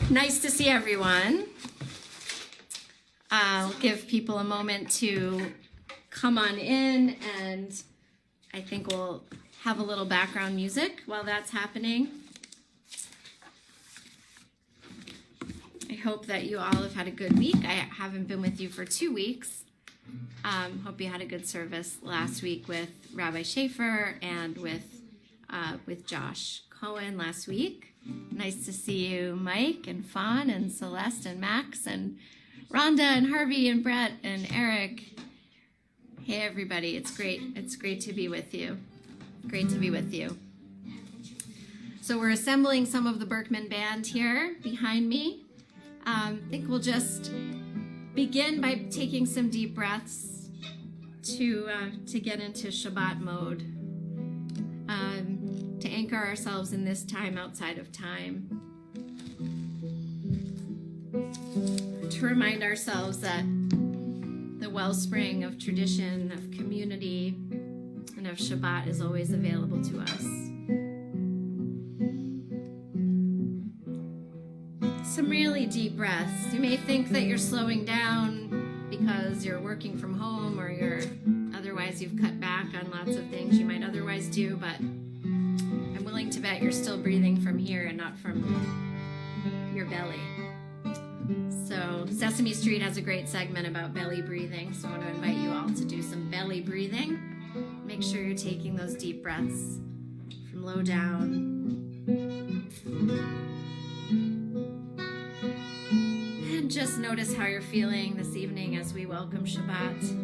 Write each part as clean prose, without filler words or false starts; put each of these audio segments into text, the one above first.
Nice to see everyone. I'll give people a moment to come on in, and I think we'll have a little background music while that's happening. I hope that you all have had a good week. I haven't been with you for 2 weeks. Hope you had a good service last week with Rabbi Schaefer and with Josh Cohen last week. Nice to see you, Mike and Fawn and Celeste and Max and Rhonda and Harvey and Brett and Eric. Hey everybody, it's great to be with you. Great to be with you. So we're assembling some of the Berkman band here behind me. I think we'll just begin by taking some deep breaths to get into Shabbat mode. To anchor ourselves in this time outside of time. To remind ourselves that the wellspring of tradition, of community, and of Shabbat is always available to us. Some really deep breaths. You may think that you're slowing down because you're working from home or otherwise you've cut back on lots of things you might otherwise do, but I'm willing to bet you're still breathing from here and not from your belly. So Sesame Street has a great segment about belly breathing, so I want to invite you all to do some belly breathing. Make sure you're taking those deep breaths from low down. And just notice how you're feeling this evening as we welcome Shabbat.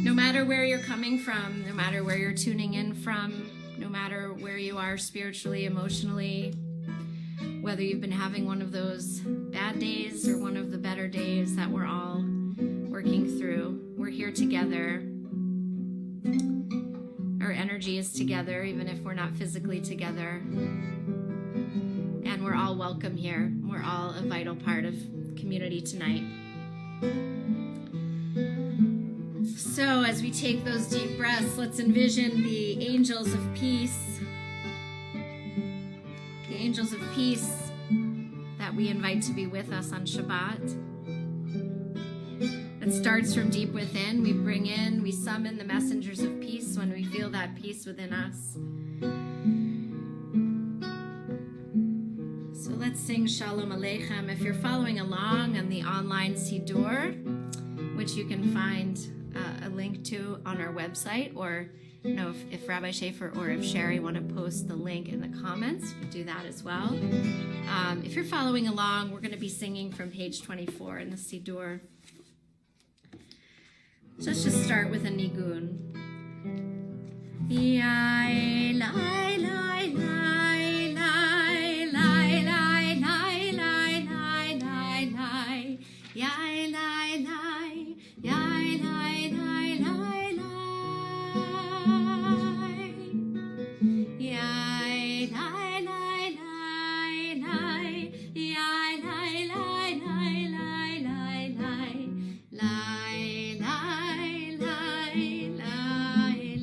No matter where you're coming from, no matter where you're tuning in from, no matter where you are spiritually, emotionally, whether you've been having one of those bad days or one of the better days that we're all working through, we're here together. Our energy is together, even if we're not physically together. And we're all welcome here. We're all a vital part of community tonight. So as we take those deep breaths, let's envision the angels of peace. The angels of peace that we invite to be with us on Shabbat. It starts from deep within. We summon the messengers of peace when we feel that peace within us. So let's sing Shalom Aleichem. If you're following along on the online Siddur, which you can find a link to on our website, or if Rabbi Schaefer or if Sherry want to post the link in the comments, you can do that as well. If you're following along, we're going to be singing from page 24 in the Siddur. So let's just start with a nigun. Yai, lai, lai, lai, lai, lai, lai, lai, lai, lai, lai, lai. Yai, lai, lai, yai, lai, lai, lai, lai. Yai, lai, lai, lai, lai. Yai, lai, lai, lai, lai, lai, lai. Lai, lai, lai, lai, lai.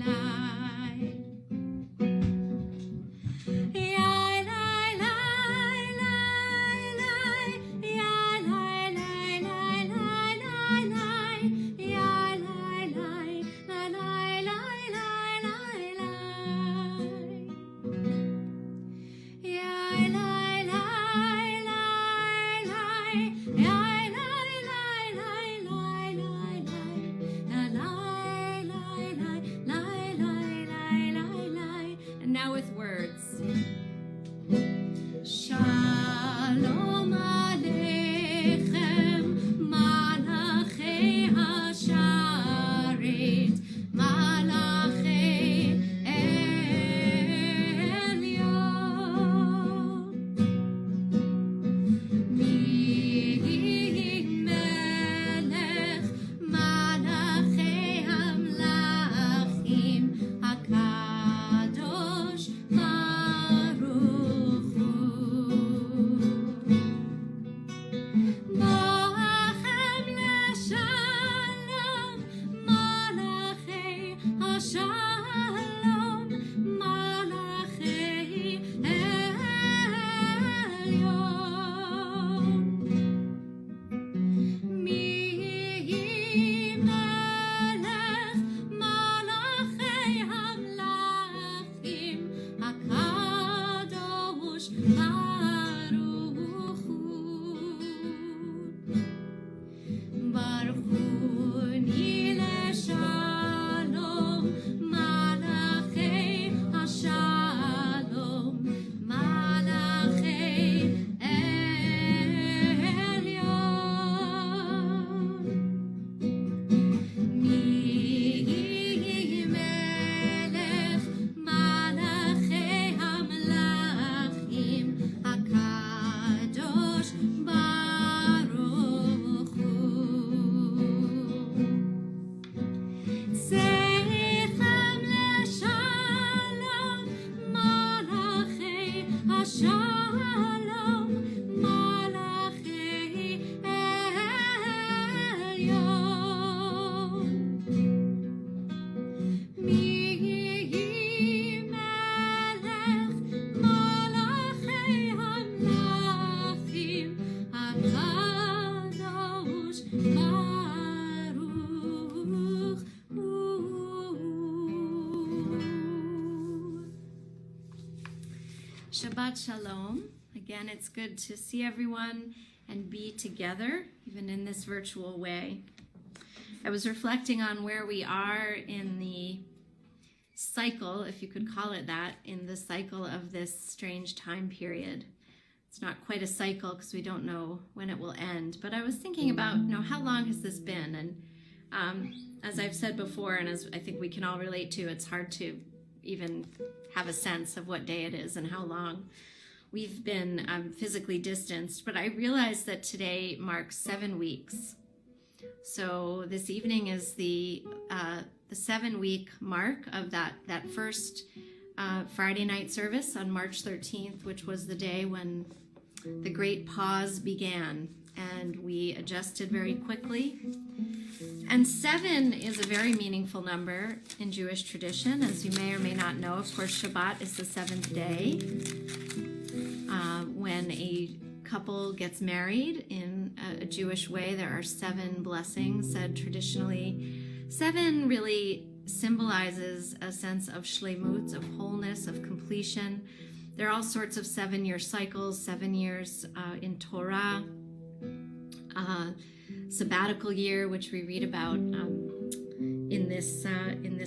Yai, lai, lai, lai, lai. Yai, lai, lai, lai, lai, lai, lai. Yai, lai, lai, lai, lai, lai, lai, lai, lai. Yai, lai, lai, lai, lai. Yai, lai, lai, lai, lai, lai, lai. Lai, lai, lai, lai, lai, lai, lai, lai. And now with words. Shalom Aleichem, Malachei Hasharet, Malachei Elyon. Melech, Malachei Hamlachim, Hakadosh Baruch HaKadosh Baruch Hu. Baruch Hu Nile Shalom Malachei HaShalom Malachei Elyon. Mi Melech Malachei HaMelachim HaKadosh Baruch Hu. Seichem leShalom Malachei HaShalom Malachei Elyon. Mi Melech Malachei HaMelachim HaKadosh Baruch Hu. Shabbat Shalom. Again, it's good to see everyone and be together, even in this virtual way. I was reflecting on where we are in the cycle, if you could call it that, in the cycle of this strange time period. It's not quite a cycle because we don't know when it will end, but I was thinking about, how long has this been? And as I've said before, and as I think we can all relate to, it's hard to even have a sense of what day it is and how long we've been physically distanced. But I realized that today marks 7 weeks. So this evening is the 7-week mark of that first Friday night service on March 13th, which was the day when the great pause began, and we adjusted very quickly. And 7 is a very meaningful number in Jewish tradition. As you may or may not know, of course, Shabbat is the 7th day. When a couple gets married in a Jewish way, there are 7 blessings said traditionally. 7 really symbolizes a sense of shlemut, of wholeness, of completion. There are all sorts of 7-year cycles, 7 years in Torah, sabbatical year, which we read about in this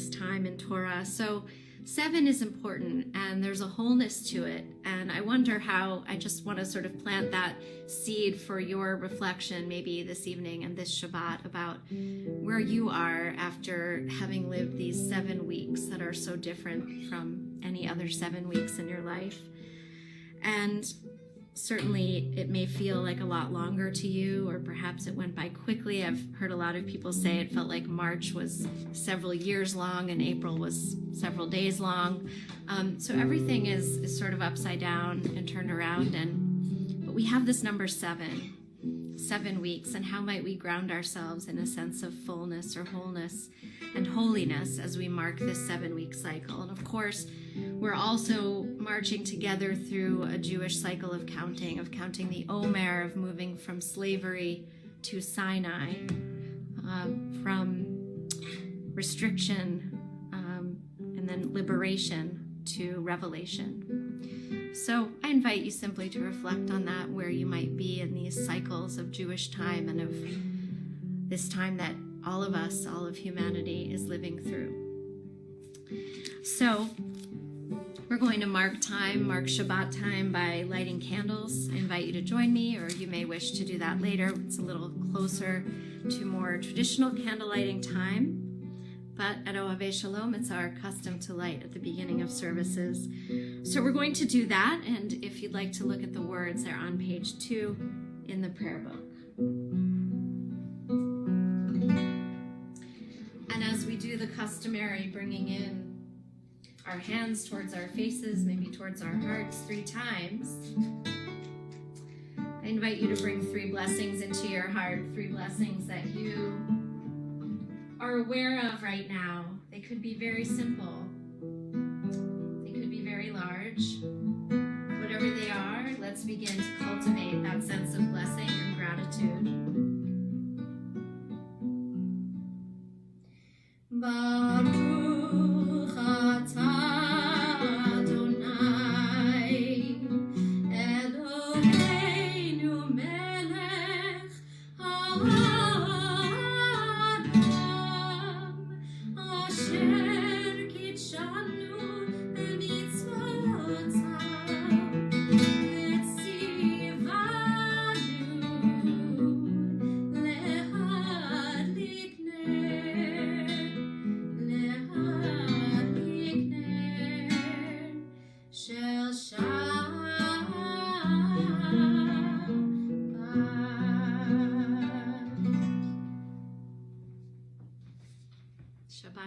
time in Torah. So 7 is important, and there's a wholeness to it. And I wonder how, I just want to sort of plant that seed for your reflection maybe this evening and this Shabbat about where you are after having lived these 7 weeks that are so different from any other 7 weeks in your life. And certainly it may feel like a lot longer to you, or perhaps it went by quickly. I've heard a lot of people say it felt like March was several years long and April was several days long. So everything is sort of upside down and turned around. But we have this number 7 weeks, and how might we ground ourselves in a sense of fullness or wholeness and holiness as we mark this 7-week cycle. And of course, we're also marching together through a Jewish cycle of counting the Omer, of moving from slavery to Sinai, from restriction and then liberation to revelation. So I invite you simply to reflect on that, where you might be in these cycles of Jewish time and of this time that all of us, all of humanity is living through. So we're going to mark Shabbat time by lighting candles. I invite you to join me, or you may wish to do that later. It's a little closer to more traditional candle lighting time. But at Ohabei Shalom, it's our custom to light at the beginning of services. So we're going to do that, and if you'd like to look at the words, they're on page 2 in the prayer book. And as we do the customary bringing in our hands towards our faces, maybe towards our hearts 3 times, I invite you to bring 3 blessings into your heart, 3 blessings that you are aware of right now. They could be very simple. They could be very large. Whatever they are, let's begin to cultivate that sense of blessing and gratitude. Baruch atah Adonai Shabbat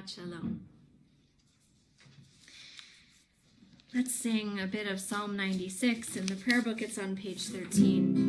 Shalom. Let's sing a bit of Psalm 96. In the prayer book, it's on page 13.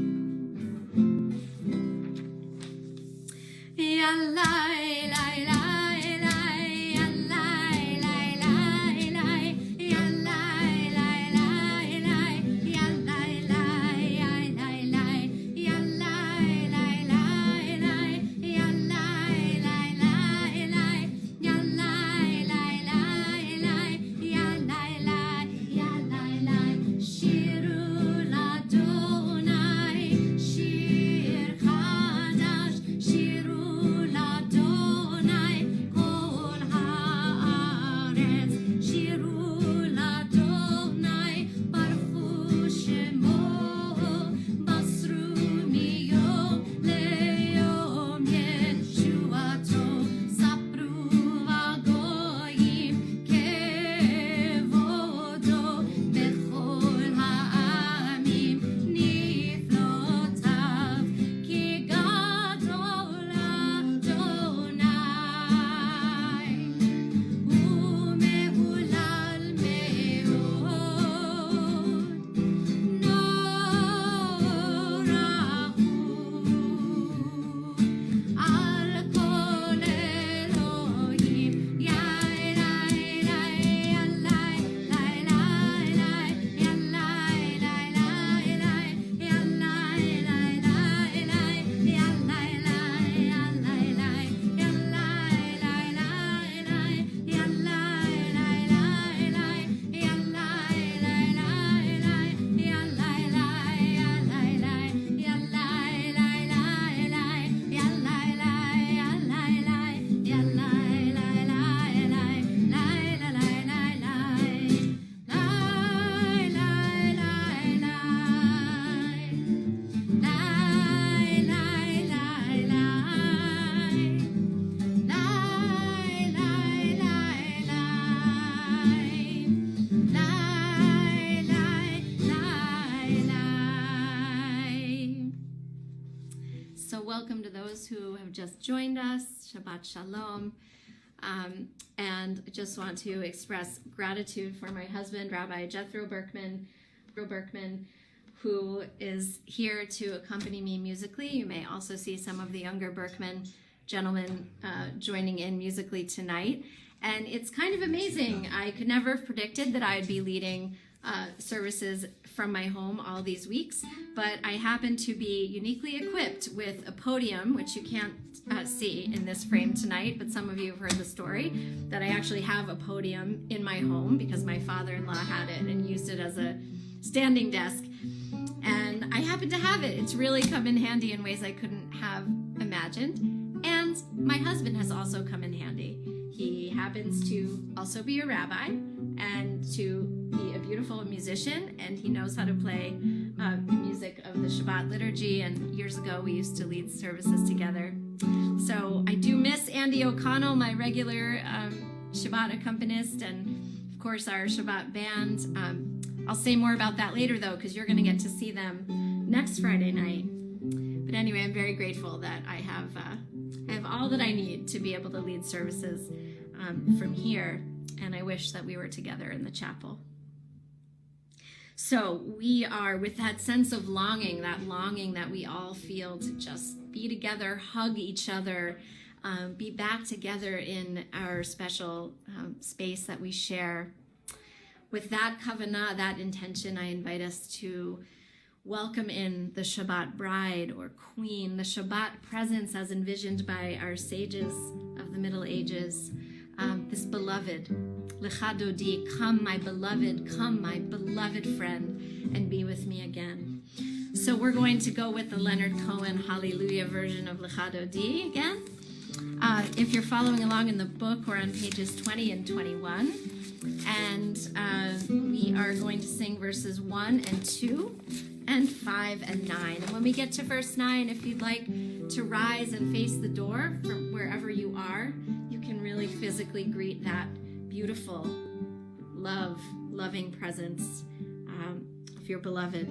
Welcome to those who have just joined us. Shabbat Shalom. And I just want to express gratitude for my husband, Rabbi Jethro Berkman, who is here to accompany me musically. You may also see some of the younger Berkman gentlemen joining in musically tonight. And it's kind of amazing. I could never have predicted that I'd be leading services from my home all these weeks, but I happen to be uniquely equipped with a podium, which you can't see in this frame tonight, but some of you have heard the story that I actually have a podium in my home because my father-in-law had it and used it as a standing desk, and I happen to have it. It's really come in handy in ways I couldn't have imagined, and my husband has also come in handy. He happens to also be a rabbi and to be a beautiful musician, and he knows how to play the music of the Shabbat liturgy, and years ago we used to lead services together. So I do miss Andy O'Connell, my regular Shabbat accompanist, and of course our Shabbat band. I'll say more about that later though, because you're going to get to see them next Friday night. But anyway, I'm very grateful that I have all that I need to be able to lead services from here, and I wish that we were together in the chapel. So we are with that sense of longing that we all feel to just be together, hug each other, be back together in our special space that we share. With that kavanah, that intention, I invite us to welcome in the Shabbat bride or queen, the Shabbat presence as envisioned by our sages of the Middle Ages, this beloved, Lecha Dodi, come my beloved friend, and be with me again. So we're going to go with the Leonard Cohen Hallelujah version of Lecha Dodi again. If you're following along in the book, we're on pages 20 and 21. And we are going to sing verses 1 and 2 and 5 and 9. And when we get to verse 9, if you'd like to rise and face the door from wherever you are, you can really physically greet that beautiful, loving presence your beloved.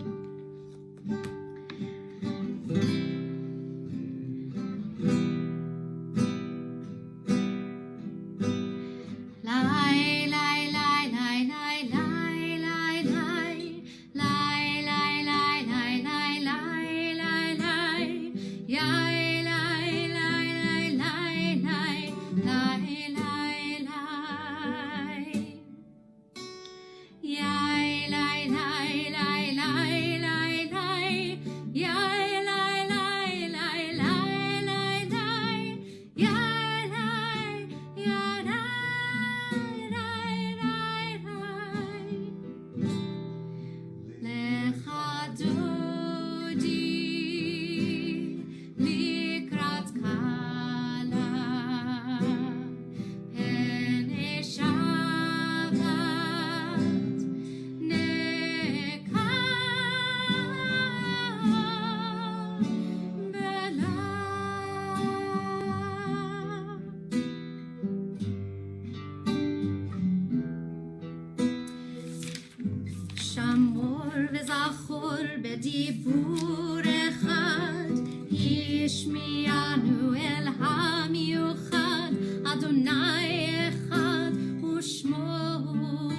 שמור וזכור בדיבור אחד, ישמיענו אל המיוחד, אדוני אחד ושמו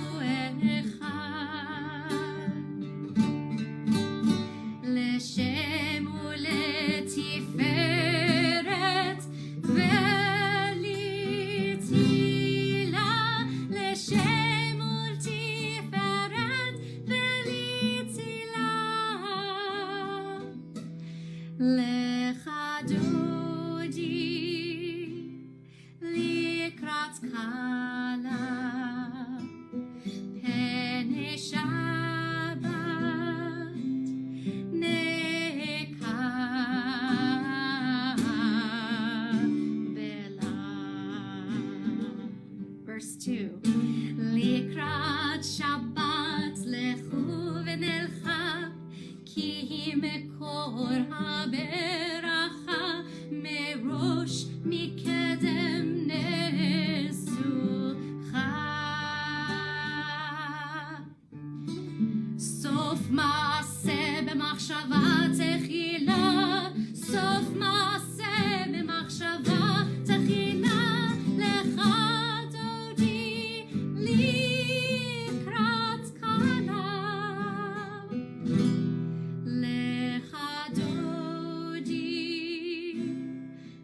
אחד. לשם ולתפארת ולתהילה, לשם ולתפארת לך דודי לקראת קלה, פני שבת נקבלה. Verse 2. לקראת שבת לכו ונלכה, כי מקור הברכה מראש מקדם נסוכה. סוף מעשה במחשבה תחילה, סוף מעשה במחשבה תחילה, לך דודי לקראת קלה. לך דודי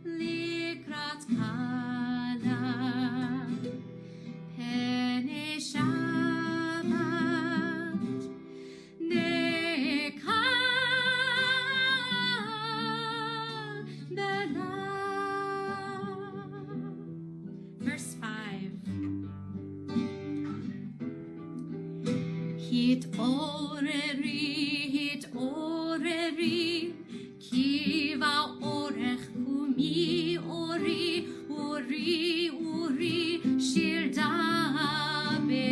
לקראת קלה, פני שבת נקבלה. Verse 5. התעוררי, התעוררי, כי באורך קומי אורי, אורי, אורי, שיר דברי.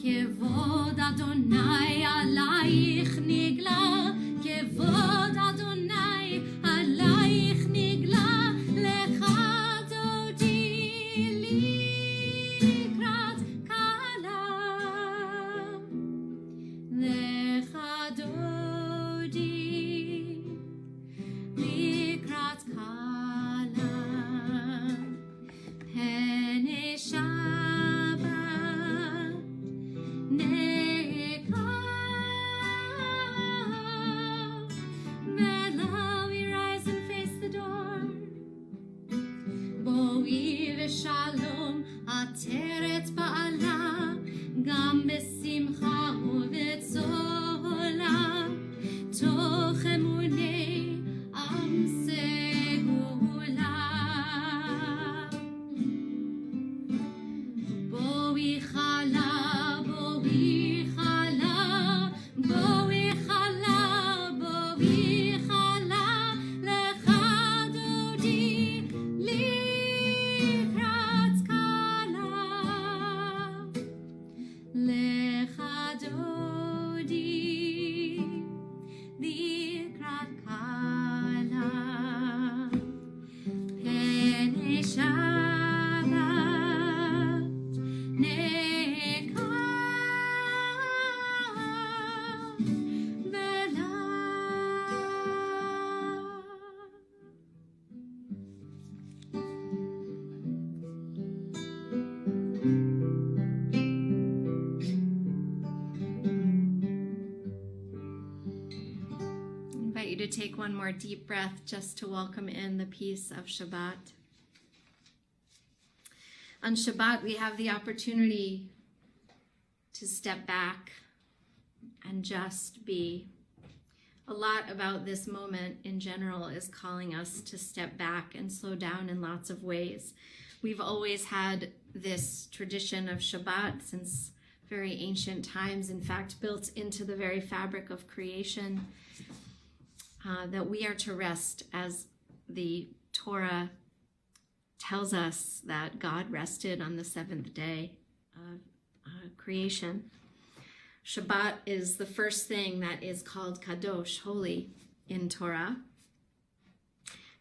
כבוד אדוני עלייך נגלה, כבוד אדוני עלייך נגלה, לך דודי לקראת קלה. לך דודי לקראת קלה, פני שבת נקבלה. We rise and face the door. בואי ושלום עטרת בעלה, גם בשמחה ובצהלה, תוך אמוני עם סגולה. בואי חלה, בואי חלה, בואי חלה, בואי חלה, לך דודי לקראת קלה. לך דודי To take one more deep breath just to welcome in the peace of Shabbat. On Shabbat, we have the opportunity to step back and just be. A lot about this moment in general is calling us to step back and slow down in lots of ways. We've always had this tradition of Shabbat since very ancient times, in fact, built into the very fabric of creation. That we are to rest as the Torah tells us that God rested on the seventh day of creation. Shabbat is the first thing that is called kadosh, holy, in Torah.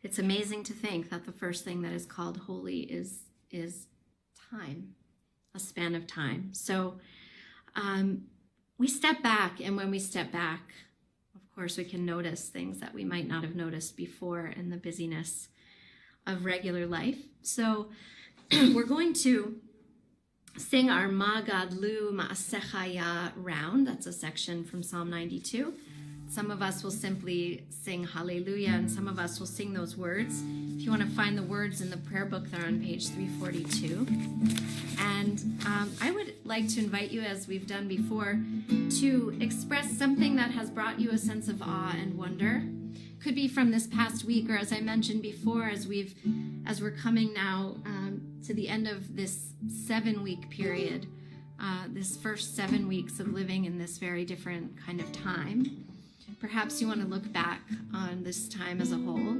It's amazing to think that the first thing that is called holy is time, a span of time. So we step back, and when we step back, of course, we can notice things that we might not have noticed before in the busyness of regular life. So we're going to sing our Ma Gadlu Ma'asechaya round. That's a section from Psalm 92. Some of us will simply sing Hallelujah, and some of us will sing those words. If you want to find the words in the prayer book, they're on page 342. And I would like to invite you, as we've done before, to express something that has brought you a sense of awe and wonder. Could be from this past week, or as I mentioned before, as we're coming now to the end of this 7-week period, this first 7 weeks of living in this very different kind of time. Perhaps you want to look back on this time as a whole,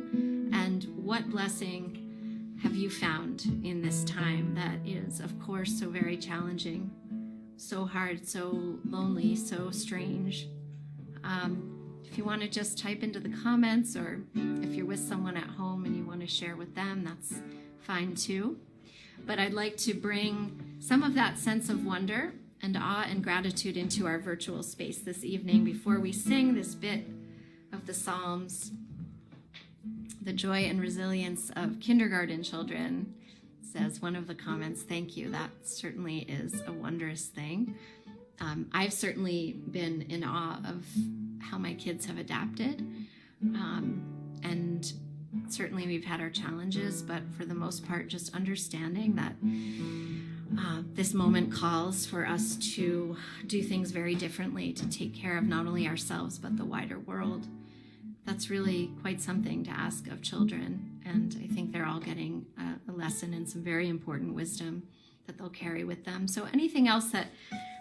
and what blessing have you found in this time that is, of course, so very challenging, so hard, so lonely, so strange. If you want to just type into the comments, or if you're with someone at home and you want to share with them, that's fine too. But I'd like to bring some of that sense of wonder and awe and gratitude into our virtual space this evening before we sing this bit of the Psalms, the joy and resilience of kindergarten children. Says one of the comments, thank you. That certainly is a wondrous thing. I've certainly been in awe of how my kids have adapted. And certainly we've had our challenges, but for the most part, just understanding that this moment calls for us to do things very differently, to take care of not only ourselves, but the wider world. That's really quite something to ask of children. And I think they're all getting a lesson and some very important wisdom that they'll carry with them. So anything else that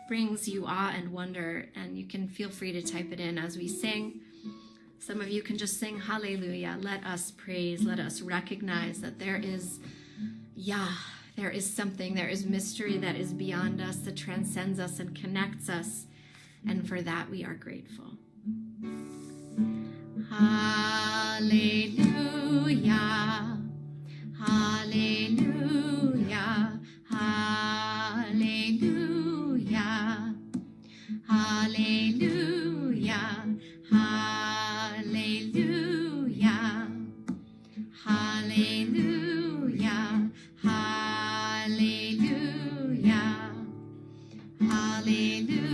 brings you awe and wonder, and you can feel free to type it in as we sing. Some of you can just sing hallelujah. Let us praise, let us recognize that there is there is something, there is mystery that is beyond us, that transcends us and connects us. And for that we are grateful. Hallelujah, hallelujah, hallelujah, hallelujah, hallelujah, hallelujah, hallelujah, hallelujah.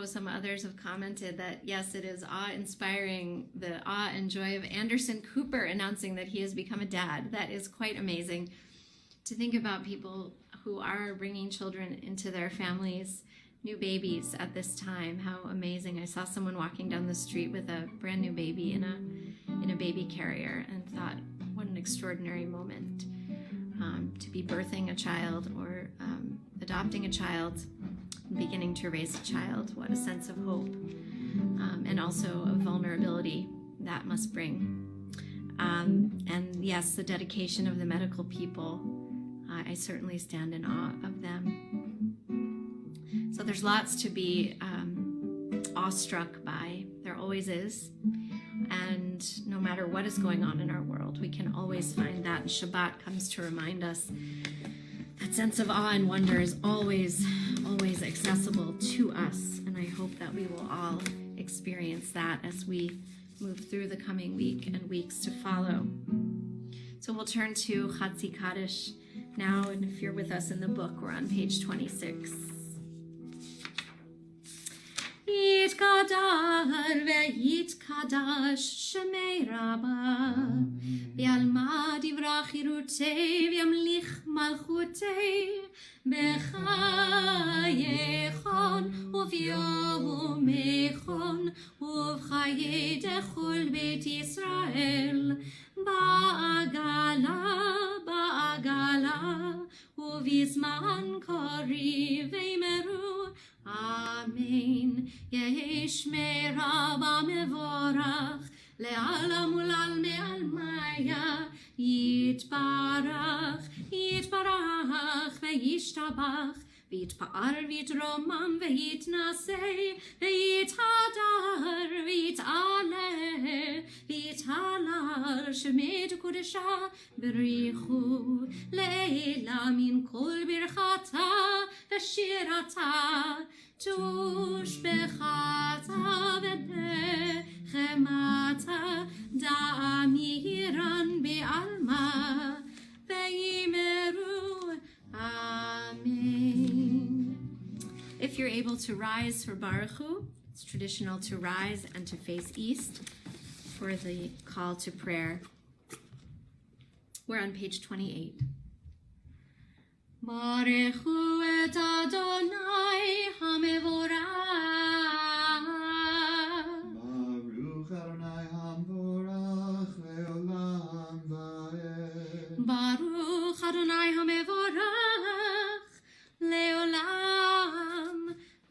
some others have commented that, yes, it is awe-inspiring, the awe and joy of Anderson Cooper announcing that he has become a dad. That is quite amazing to think about people who are bringing children into their families, new babies at this time. How amazing. I saw someone walking down the street with a brand new baby in a baby carrier and thought, what an extraordinary moment to be birthing a child or adopting a child, beginning to raise a child. What a sense of hope and also of vulnerability that must bring. And yes, the dedication of the medical people, I certainly stand in awe of them. So there's lots to be awestruck by. There always is. And no matter what is going on in our world, we can always find that. And Shabbat comes to remind us that sense of awe and wonder is always, always accessible to us. And I hope that we will all experience that as we move through the coming week and weeks to follow. So we'll turn to Chatzi Kaddish now, and if you're with us in the book, we're on page 26. יתקדר ויתקדש שמי רבה ויעלמה דברה חירותי וימליך מלכותי בחייכון וביומייכון ובחיי דכל בית ישראל בעגלה ובזמן קריב ויאמרו אמן. יהי שמי רבה מבורך לעלם ולעלמי עלמיה יתברך יתברך וישתבח ויתפאר ויתרומם ויתנשא ויתהדר ויתעלה ויתהלל שמי קודשה בריחו לעילה מן כל ברכתה ושירתה תושבחתה ונחמתה דאמירן בעלמה ויאמרו Amen. If you're able to rise for Baruch Hu, it's traditional to rise and to face east for the call to prayer. We're on page 28. Baruch Hu et Adonai HaMevorach. Baruch Adonai HaMevorach le'olam va'ed. Baruch Adonai HaMevorach le'olam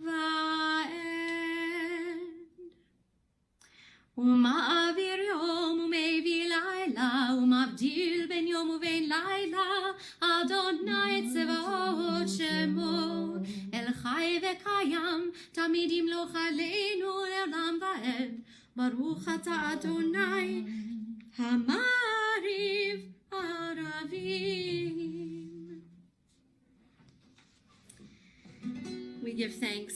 va'ed. Uma'avir yom u'mevi layla umavdil ben yom u'ben layla Adonai tzvaot shemo el chai v'kayam tamid yimloch aleinu le'olam va'ed. Baruch ata Adonai hamariv Aravim. We give thanks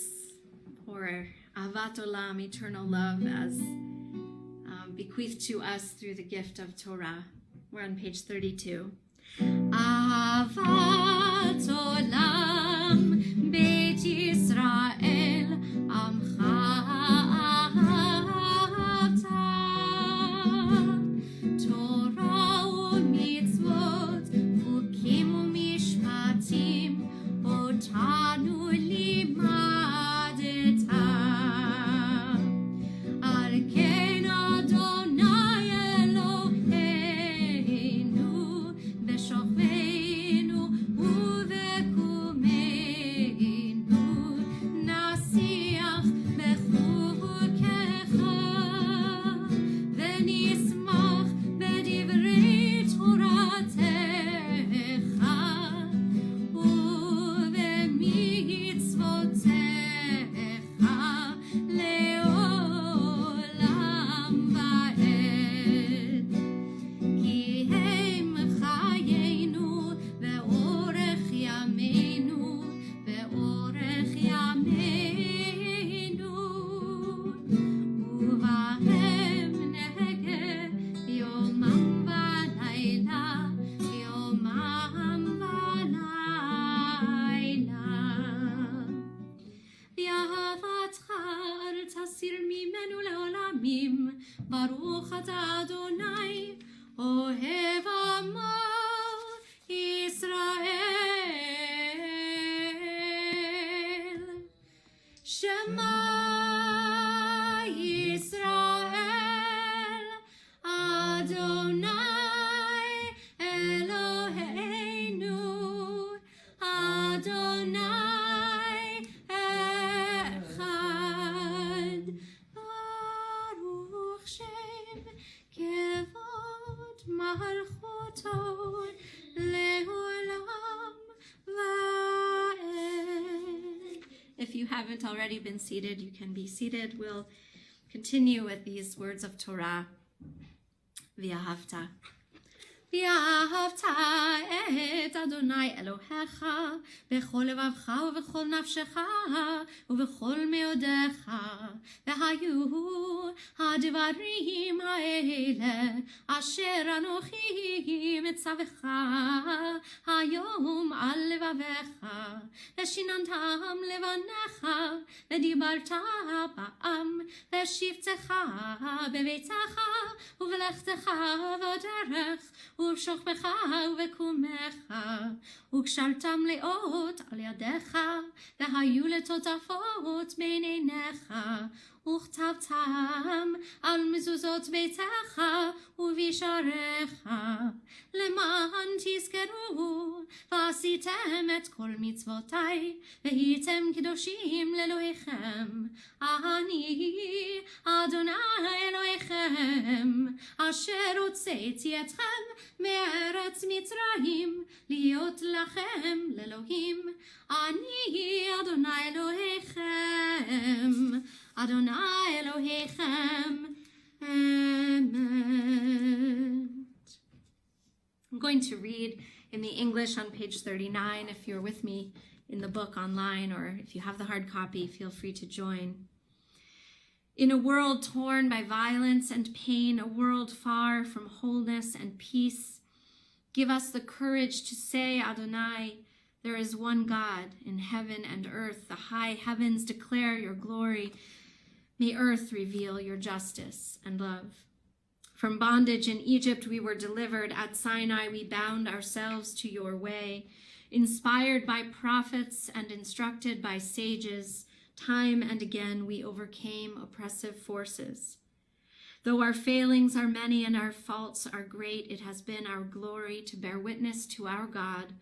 for Ahavat Olam, eternal love, as bequeathed to us through the gift of Torah. We're on page 32. Ahavat Olam, Beit Yisrael, Amcha ahavta. Torah u'mitzvot, chukim u'mishpatim, otanu limadeta. Al ken Adonai Eloheinu, b'shochveinu u'v'kumeinu, ברוך אתה אדוני, אוהב עמו ישראל. שמע ישראל, אדוני אלוהינו, אדוני אחד. ברוך שם כבוד מלכותו לעולם ועד. If you haven't already been seated, you can be seated. We'll continue with these words of Torah. V'ahavta. ואהבת את אדוני אלוהיך בכל לבבך ובכל נפשך ובכל מאודיך. והיו הדברים האלה אשר אנוכי מצווך היום על לבביך, ושיננתם לבניך, ודיברת בעם, ושבתך בביתך ובלכתך בדרך, ובשוכבך ובקומך, וקשרתם לאות על ידיך, והיו לטוטפות בין עיניך, וכתבתם על מזוזות ביתך ובשעריך, למען תזכרו ועשיתם את כל מצוותי, והייתם קדושים לאלוהיכם. אני אדוני אלוהיכם, אשר הוצאתי אתכם מארץ מצרים, להיות לכם לאלוהים. אני אדוני אלוהיכם, אדוני אלוהיכם. Amen. I'm going to read in the English on page 39 if you're with me in the book online, or if you have the hard copy, feel free to join. In a world torn by violence and pain, a world far from wholeness and peace, give us the courage to say, Adonai, there is one God in heaven and earth. The high heavens declare your glory. May earth reveal your justice and love. From bondage in Egypt we were delivered. At Sinai we bound ourselves to your way. Inspired by prophets and instructed by sages, time and again we overcame oppressive forces. Though our failings are many and our faults are great, it has been our glory to bear witness to our God,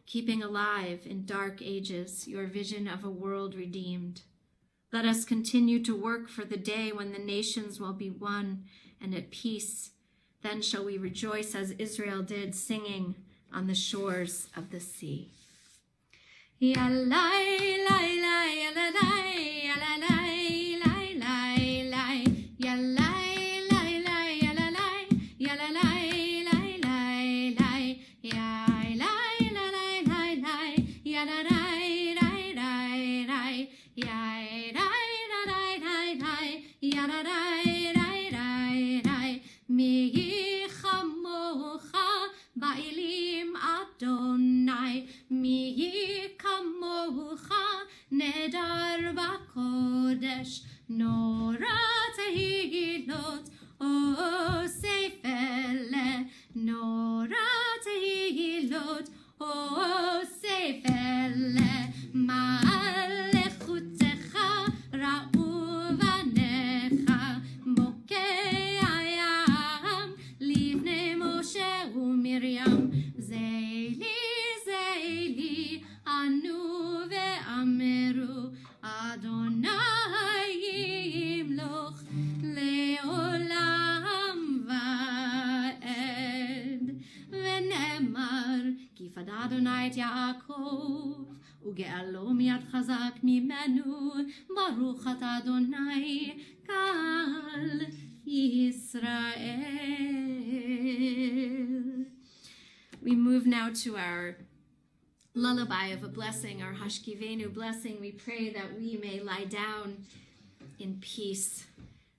keeping alive in dark ages your vision of a world redeemed. Let us continue to work for the day when the nations will be one and at peace. Then shall we rejoice as Israel did, singing on the shores of the sea. Yalai, lai, lai, yalalai, yalalai, lai, lai, lai, yalai, lai, lai, yalalai, yalalai, lai, lai, lai, yai, lai, lai, lai, lai, yalalai, lai, lai, lai, yai, lai, lai, lai, lai, yalalai, lai, lai, lai, mi chamocha ba'ilim Adonai, mi kamocha nedar b'kodesh, nora tehilot osef ele, nora tehilot osef ele, ma'alechutecha ra'u vanecha, bokei hayam livnei Moshe u'Miriam, zeili zeili anu ve'ameru, Adonai yimloch le'olam va'ed. V'nemar ki fada Adonai et Yaakov uge'alo miyad chazak mimenu, baruch ata Adonai kal Yisrael. We move now to our lullaby of a blessing, our Hashkivenu blessing. We pray that we may lie down in peace,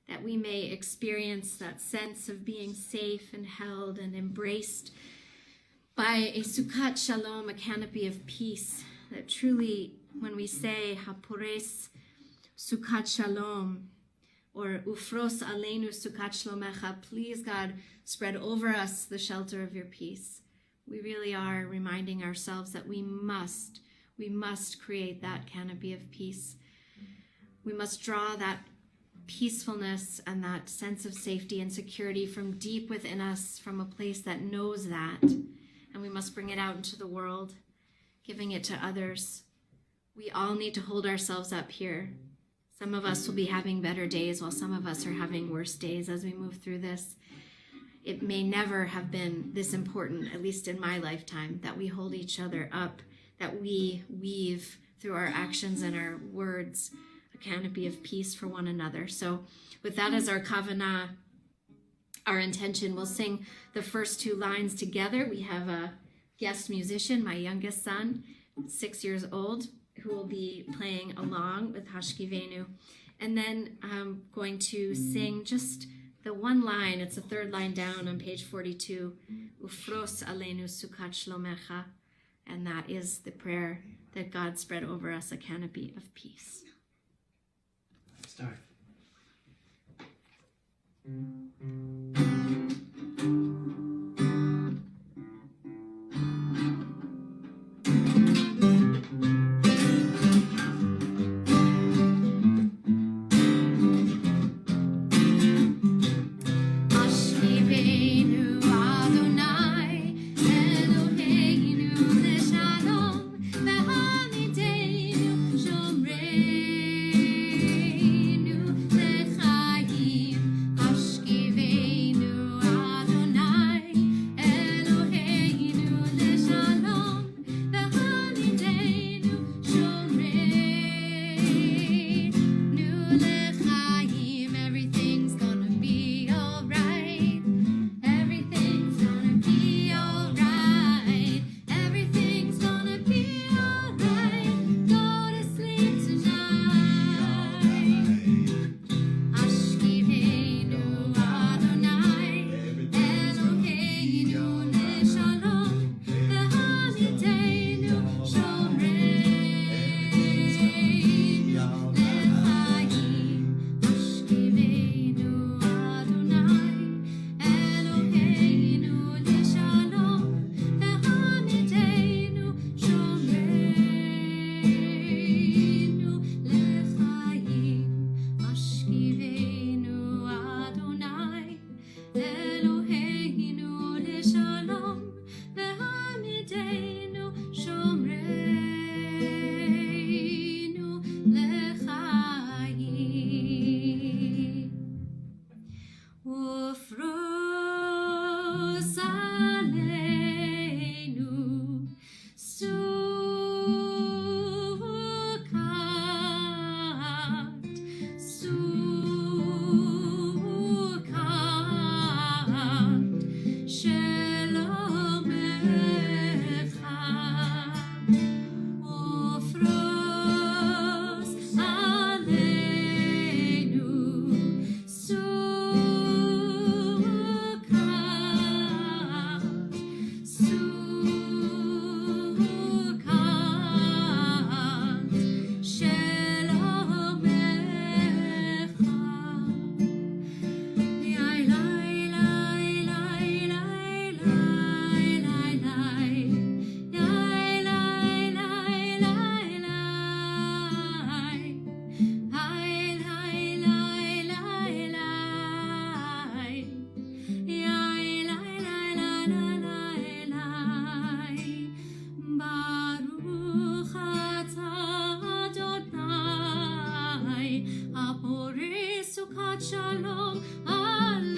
that we may experience that sense of being safe and held and embraced by a Sukkot Shalom, a canopy of peace, that truly when we say Hapores Sukkot Shalom, Or ufros aleinu sukat shlomecha. Please, God, spread over us the shelter of your peace. We really are reminding ourselves that we must create that canopy of peace. We must draw that peacefulness and that sense of safety and security from deep within us, from a place that knows that. And we must bring it out into the world, giving it to others. We all need to hold ourselves up here. Some of us will be having better days while some of us are having worse days as we move through this. It may never have been this important, at least in my lifetime, that we hold each other up, that we weave through our actions and our words a canopy of peace for one another. So with that as our kavanah, our intention, we'll sing the first two lines together. We have a guest musician, my youngest son, 6 years old, who will be playing along with Hashkivenu. And then I'm going to sing just the one line. It's the third line down on page 42. Ufros aleinu sukat shlomecha. And that is the prayer that God spread over us a canopy of peace. Start. Shalom Aleinu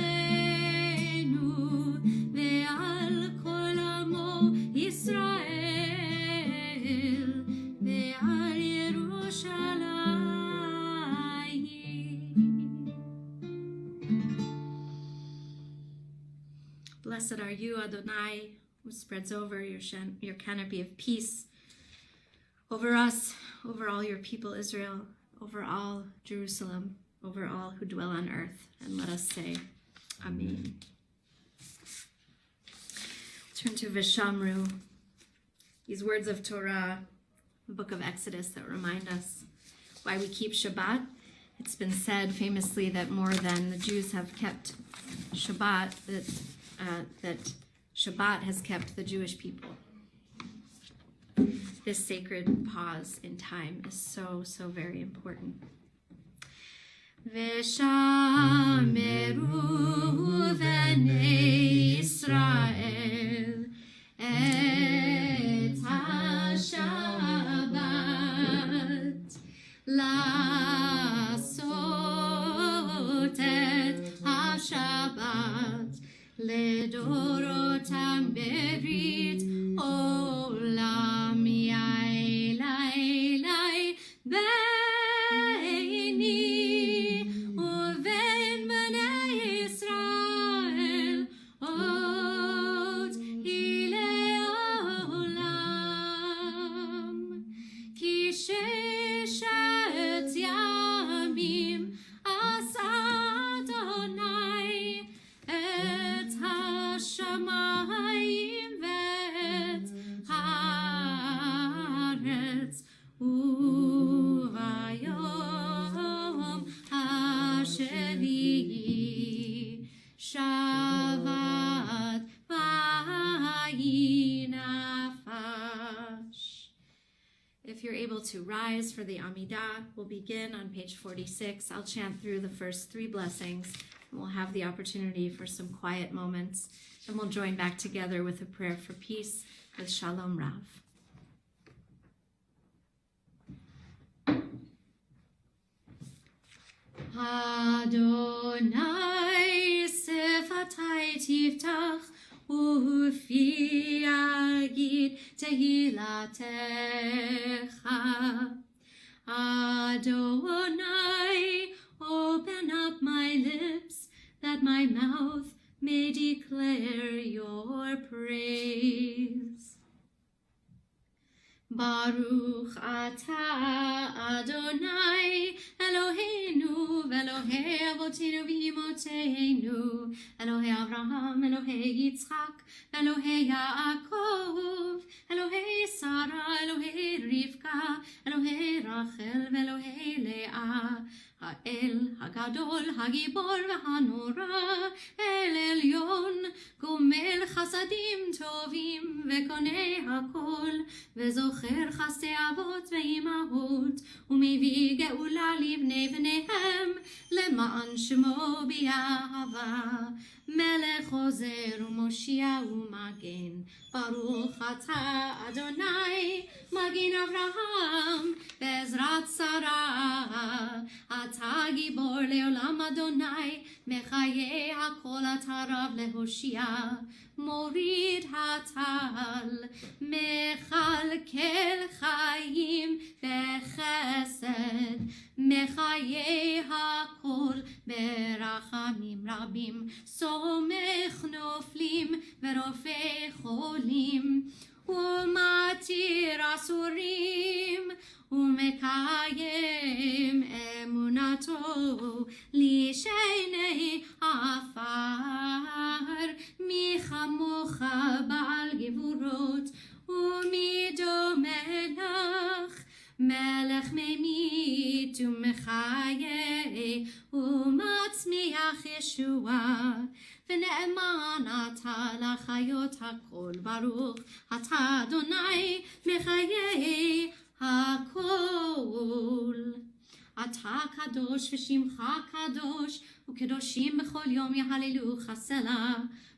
ve'al kol amo Yisrael ve'al Yerushalayim. Blessed are you, Adonai, who spreads over your canopy of peace over us, over all your people Israel, over all Jerusalem, over all who dwell on earth. And let us say, Amen. Turn to Vishamru, these words of Torah, the book of Exodus that remind us why we keep Shabbat. It's been said famously that more than the Jews have kept Shabbat, that Shabbat has kept the Jewish people. This sacred pause in time is so, so very important. V'shameru b'nei Yisrael et ha-Shabbat לעשות את השבת לדורותם ברית עולם יעלי ביני ובין בני ישראל עוד היא לעולם כי ששת ימים עשה אדוני את השמיים ואת הארץ וביום השביעי שבת וינפש. If you're able to rise for the Amidah, we'll begin on page 46. I'll chant through the first 3 blessings, and we'll have the opportunity for some quiet moments, and we'll join back together with a prayer for peace with Shalom Rav. Adonai sefatai tiftach Ufi agid tehilatecha. Adonai, open up my lips, that my mouth may declare your praise. Baruch atah Adonai Eloheinu v'Elohei avotinu v'imotzeinu Elohei Avraham, Elohei Yitzchak, Elohei Yaakov, Elohei Sarah, Elohei Rivka, Elohei Rachel v'Elohei Leah. האל הגדול, הגיבור והנורא, אל עליון, גומל חסדים טובים וקונה הכל, וזוכר חסדי אבות ואימהות, ומביא גאולה לבני בניהם, למען שמו באהבה. מלך עוזר ומושיע ומגן, ברוך אתה אדוני, מגן אברהם, בעזרת שרה. אתה גיבור לעולם אדוני, מחיי הכל אתה רב להושיע. מוריד הטל, מכלכל חיים וחסד, מחיי הכל ברחמים רבים, סומך נופלים ורופא חולים, ומתיר אסורים, ומקיים אמונתו לשני עפר. מי כמוך בעל גבורות ומי דומה לך, מלך ממית ומחיה ומצמיח ישועה, ונאמן אתה לחיות הכל. ברוך אתה אדוני מחיי הכל. אתה קדוש ושמך קדוש, וקדושים בכל יום יהללוך סלה.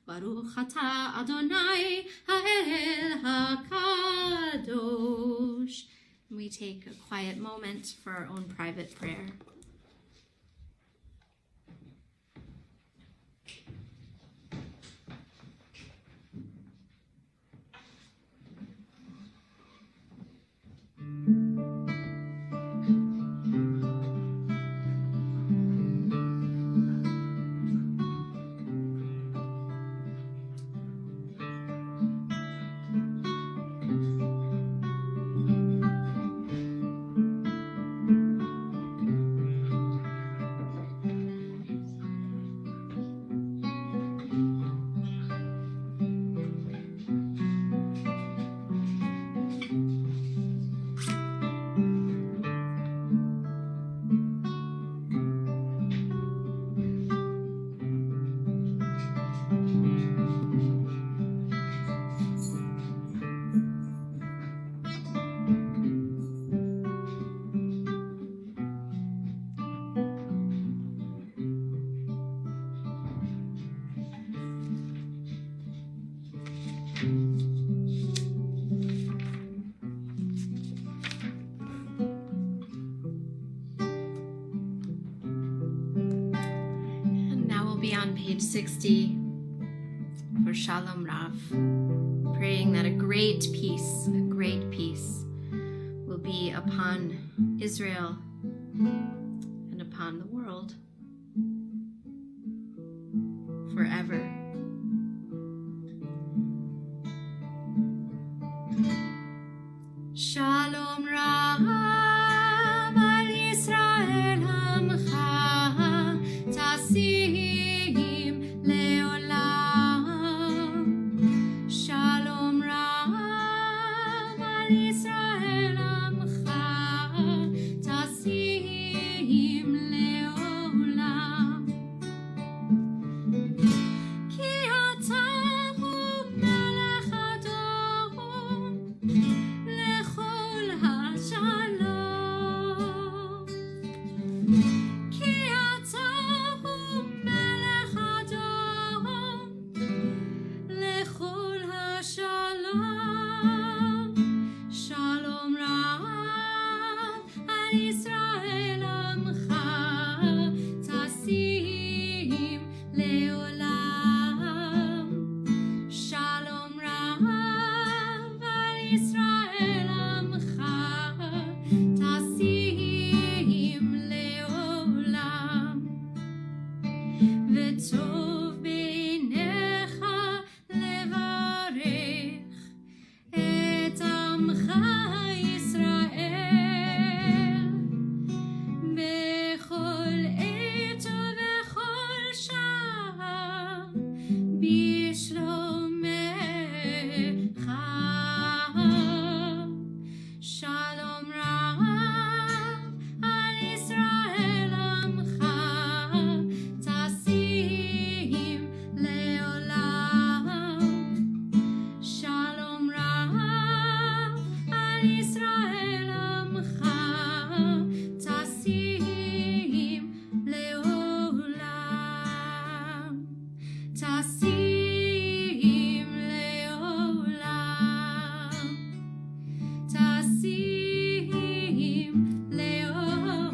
ברוך אתה אדוני האל הקדוש. We take a quiet moment for our own private prayer. 60 for Shalom Rav, praying that a great peace will be upon Israel and upon the world forever. Shalom Rav al Yisrael Hamcha Tasim Leolam. Shalom Rav al Yisrael Hamcha Tasim Leolam. Ki ata hu melech adon lechol hashalom. Ki ata hu melech adon lechol hashalom. Shalom Rav al Yisrael Amcha Tasim Leolam. Shalom Rav al Yisrael Amcha Tasim Leolam. V'tov beinecha levarech et amcha Yisrael bechol et ubechol shah bishlomecha. Shalom Rav al Yisrael Amcha Tasim Leolam. Shalom Rav al Yisrael Amcha Tasim Leolam. Tasim Leolam. Tasim Leolam.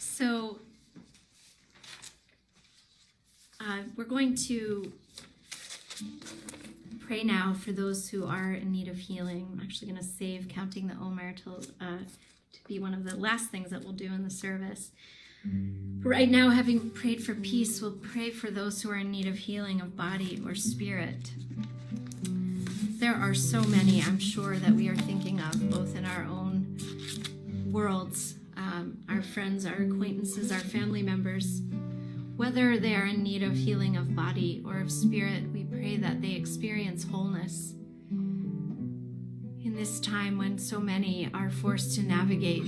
So, we're going to pray now for those who are in need of healing. I'm actually going to save counting the Omer to be one of the last things that we'll do in the service. But right now, having prayed for peace, we'll pray for those who are in need of healing of body or spirit. There are so many, I'm sure, that we are thinking of, both in our own worlds, our friends, our acquaintances, our family members. Whether they are in need of healing of body or of spirit, we pray that they experience wholeness. In this time when so many are forced to navigate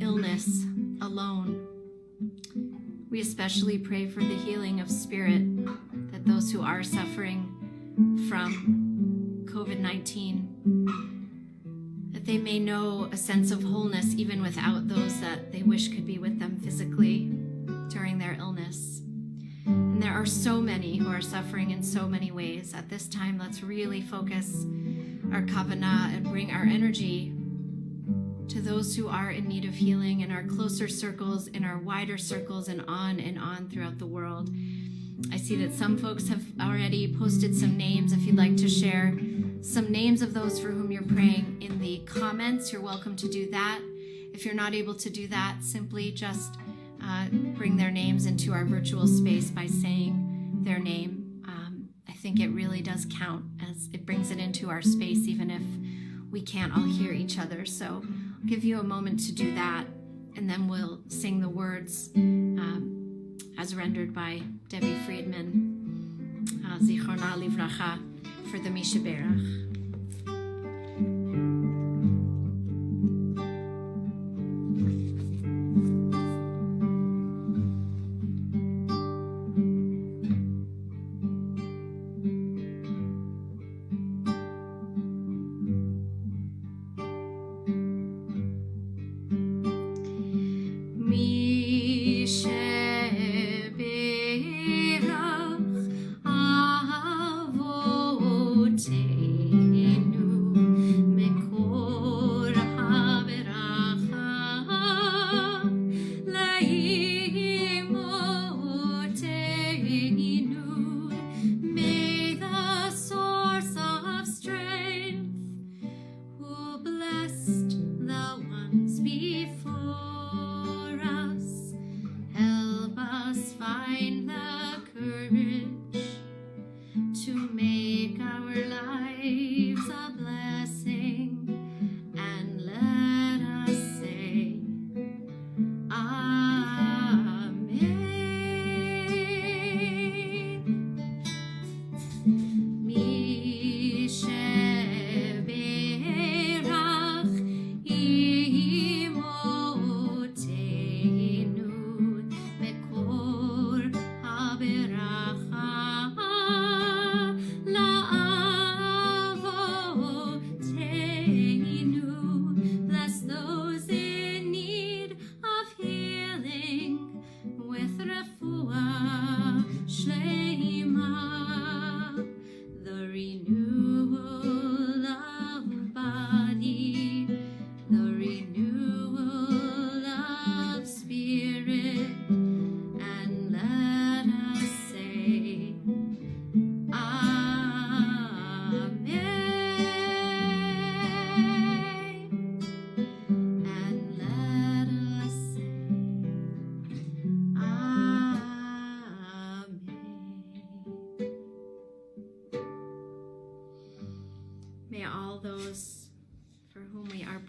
illness alone, we especially pray for the healing of spirit, that those who are suffering from COVID-19, that they may know a sense of wholeness even without those that they wish could be with them physically during their illness. And there are so many who are suffering in so many ways. At this time, let's really focus our kavanah and bring our energy to those who are in need of healing in our closer circles, in our wider circles, and on throughout the world. I see that some folks have already posted some names. If you'd like to share some names of those for whom you're praying in the comments, you're welcome to do that. If you're not able to do that, simply just bring their names into our virtual space by saying their name. I think it really does count, as it brings it into our space even if we can't all hear each other. So I'll give you a moment to do that, and then we'll sing the words as rendered by Debbie Friedman, Zichronah Livracha, for the Mishaberach. Mishaberach avotei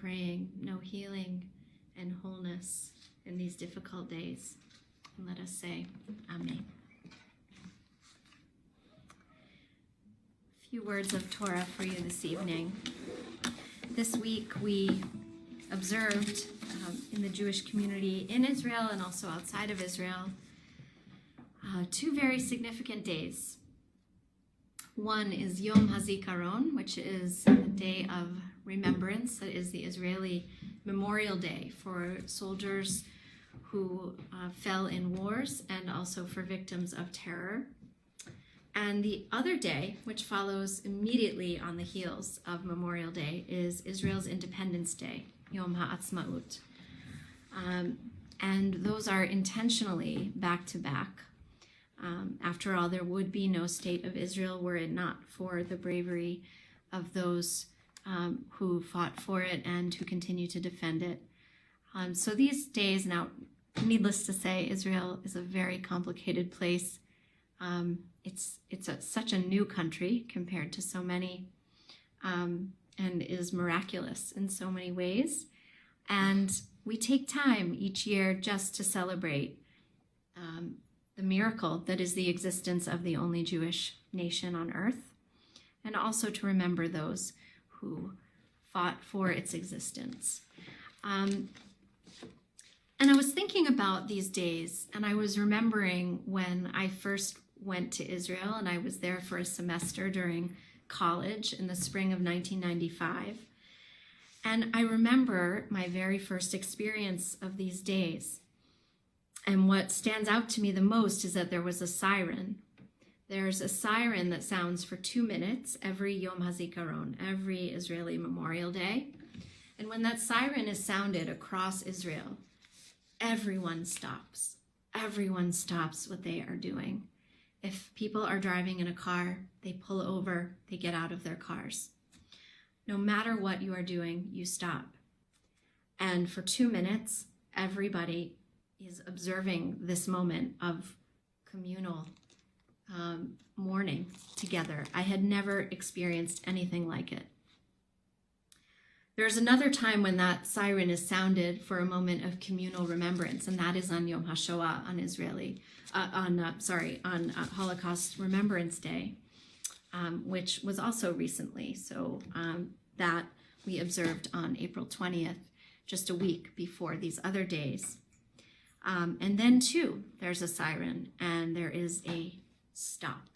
praying, know healing and wholeness in these difficult days. And let us say, Amen. A few words of Torah for you this evening. This week we observed in the Jewish community in Israel and also outside of Israel two very significant days. One is Yom HaZikaron, which is the Day of Remembrance. That is the Israeli Memorial Day for soldiers who fell in wars and also for victims of terror. And the other day, which follows immediately on the heels of Memorial Day, is Israel's Independence Day, Yom HaAtzmaut. And those are intentionally back to back. After all, there would be no state of Israel were it not for the bravery of those who fought for it and who continue to defend it. So these days, now, needless to say, Israel is a very complicated place. It's such a new country compared to so many, and is miraculous in so many ways. And we take time each year just to celebrate the miracle that is the existence of the only Jewish nation on earth, and also to remember those who fought for its existence. And I was thinking about these days, and I was remembering when I first went to Israel, and I was there for a semester during college in the spring of 1995. And I remember my very first experience of these days. And what stands out to me the most is that there was a siren. There's a siren that sounds for 2 minutes every Yom HaZikaron, every Israeli Memorial Day. And when that siren is sounded across Israel, everyone stops. Everyone stops what they are doing. If people are driving in a car, they pull over, they get out of their cars. No matter what you are doing, you stop. And for 2 minutes, everybody is observing this moment of communal mourning together. I had never experienced anything like it. There's another time when that siren is sounded for a moment of communal remembrance, and that is on Yom HaShoah, on Holocaust Remembrance Day, which was also recently. So that we observed on April 20th, just a week before these other days. And then too, there's a siren and there is a stop.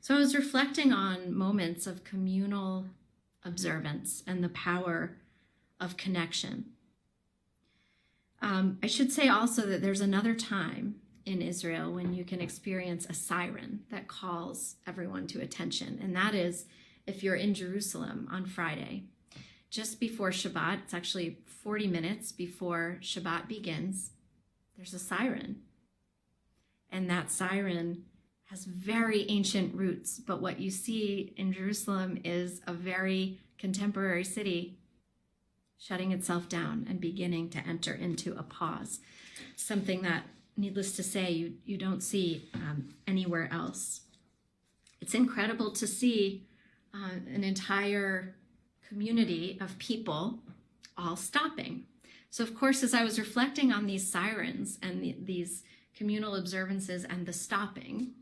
So I was reflecting on moments of communal observance and the power of connection. I should say also that there's another time in Israel when you can experience a siren that calls everyone to attention, and that is if you're in Jerusalem on Friday. Just before Shabbat, it's actually 40 minutes before Shabbat begins, there's a siren. And that siren has very ancient roots, but what you see in Jerusalem is a very contemporary city shutting itself down and beginning to enter into a pause, something that, needless to say, you don't see anywhere else. It's incredible to see an entire community of people all stopping. So of course, as I was reflecting on these sirens and these communal observances and the stopping,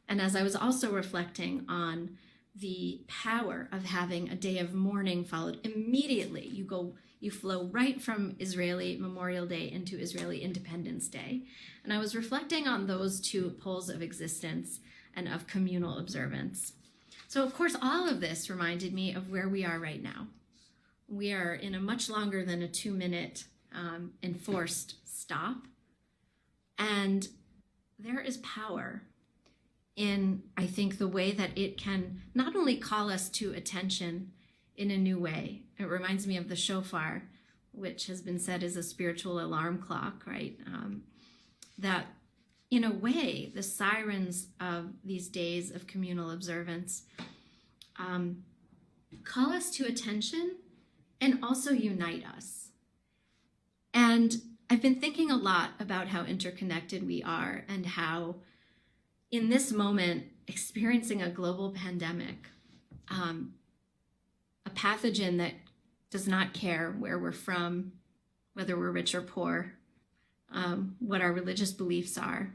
and as I was also reflecting on the power of having a day of mourning followed immediately, you flow right from Israeli Memorial Day into Israeli Independence Day. And I was reflecting on those two poles of existence and of communal observance. So of course, all of this reminded me of where we are right now. We are in a much longer than a 2-minute enforced stop. And there is power in, I think, the way that it can not only call us to attention in a new way. It reminds me of the shofar, which has been said is a spiritual alarm clock, right? That in a way, the sirens of these days of communal observance call us to attention and also unite us. And I've been thinking a lot about how interconnected we are and how in this moment, experiencing a global pandemic, a pathogen that does not care where we're from, whether we're rich or poor, what our religious beliefs are.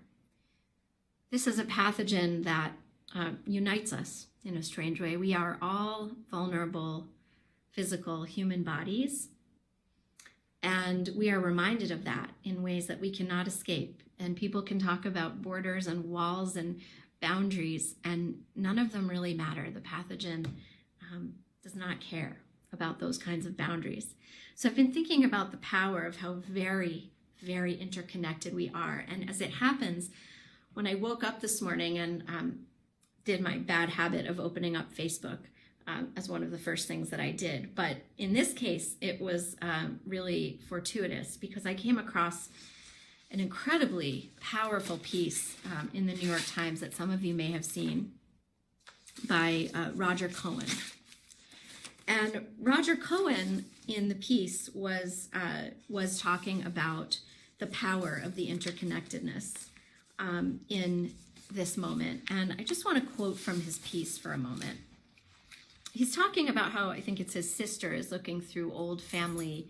This is a pathogen that unites us in a strange way. We are all vulnerable, physical human bodies, and we are reminded of that in ways that we cannot escape. And people can talk about borders and walls and boundaries, and none of them really matter. The pathogen does not care about those kinds of boundaries. So I've been thinking about the power of how very, very interconnected we are. And as it happens, when I woke up this morning and did my bad habit of opening up Facebook as one of the first things that I did, but in this case, it was really fortuitous because I came across an incredibly powerful piece in the New York Times that some of you may have seen by Roger Cohen. And Roger Cohen in the piece was talking about the power of the interconnectedness in this moment. And I just want to quote from his piece for a moment. He's talking about how, I think it's his sister, is looking through old family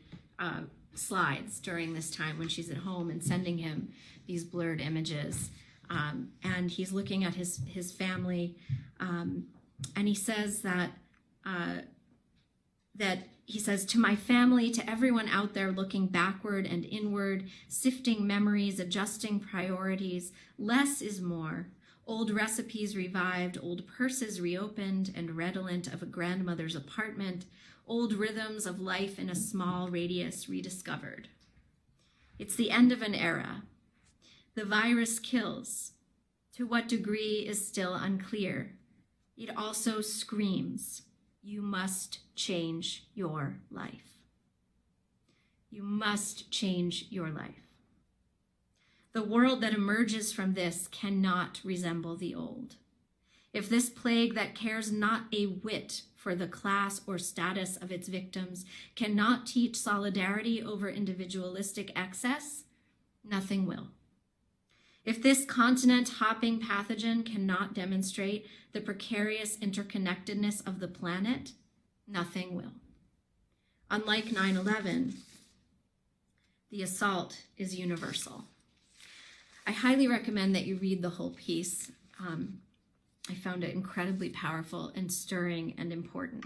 slides during this time when she's at home and sending him these blurred images. And he's looking at his family, and he says that he says, "To my family, to everyone out there looking backward and inward, sifting memories, adjusting priorities, less is more. Old recipes revived, old purses reopened and redolent of a grandmother's apartment, old rhythms of life in a small radius rediscovered. It's the end of an era. The virus kills. To what degree is still unclear. It also screams, you must change your life. You must change your life. The world that emerges from this cannot resemble the old. If this plague that cares not a whit for the class or status of its victims cannot teach solidarity over individualistic excess, nothing will. If this continent-hopping pathogen cannot demonstrate the precarious interconnectedness of the planet, nothing will. Unlike 9/11, the assault is universal. I highly recommend that you read the whole piece. I found it incredibly powerful and stirring and important.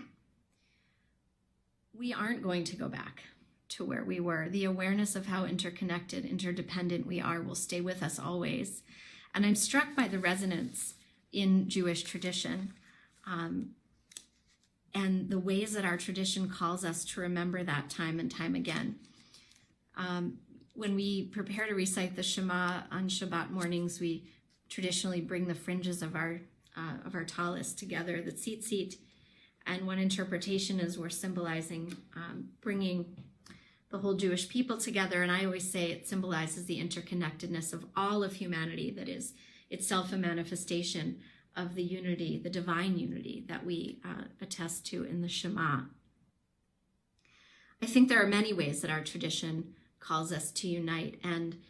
We aren't going to go back to where we were. The awareness of how interconnected, interdependent we are will stay with us always. And I'm struck by the resonance in Jewish tradition and the ways that our tradition calls us to remember that time and time again. When we prepare to recite the Shema on Shabbat mornings, we traditionally bring the fringes of our talis together, the tzitzit, and one interpretation is we're symbolizing bringing the whole Jewish people together, and I always say it symbolizes the interconnectedness of all of humanity that is itself a manifestation of the unity, the divine unity that we attest to in the Shema. I think there are many ways that our tradition calls us to unite, and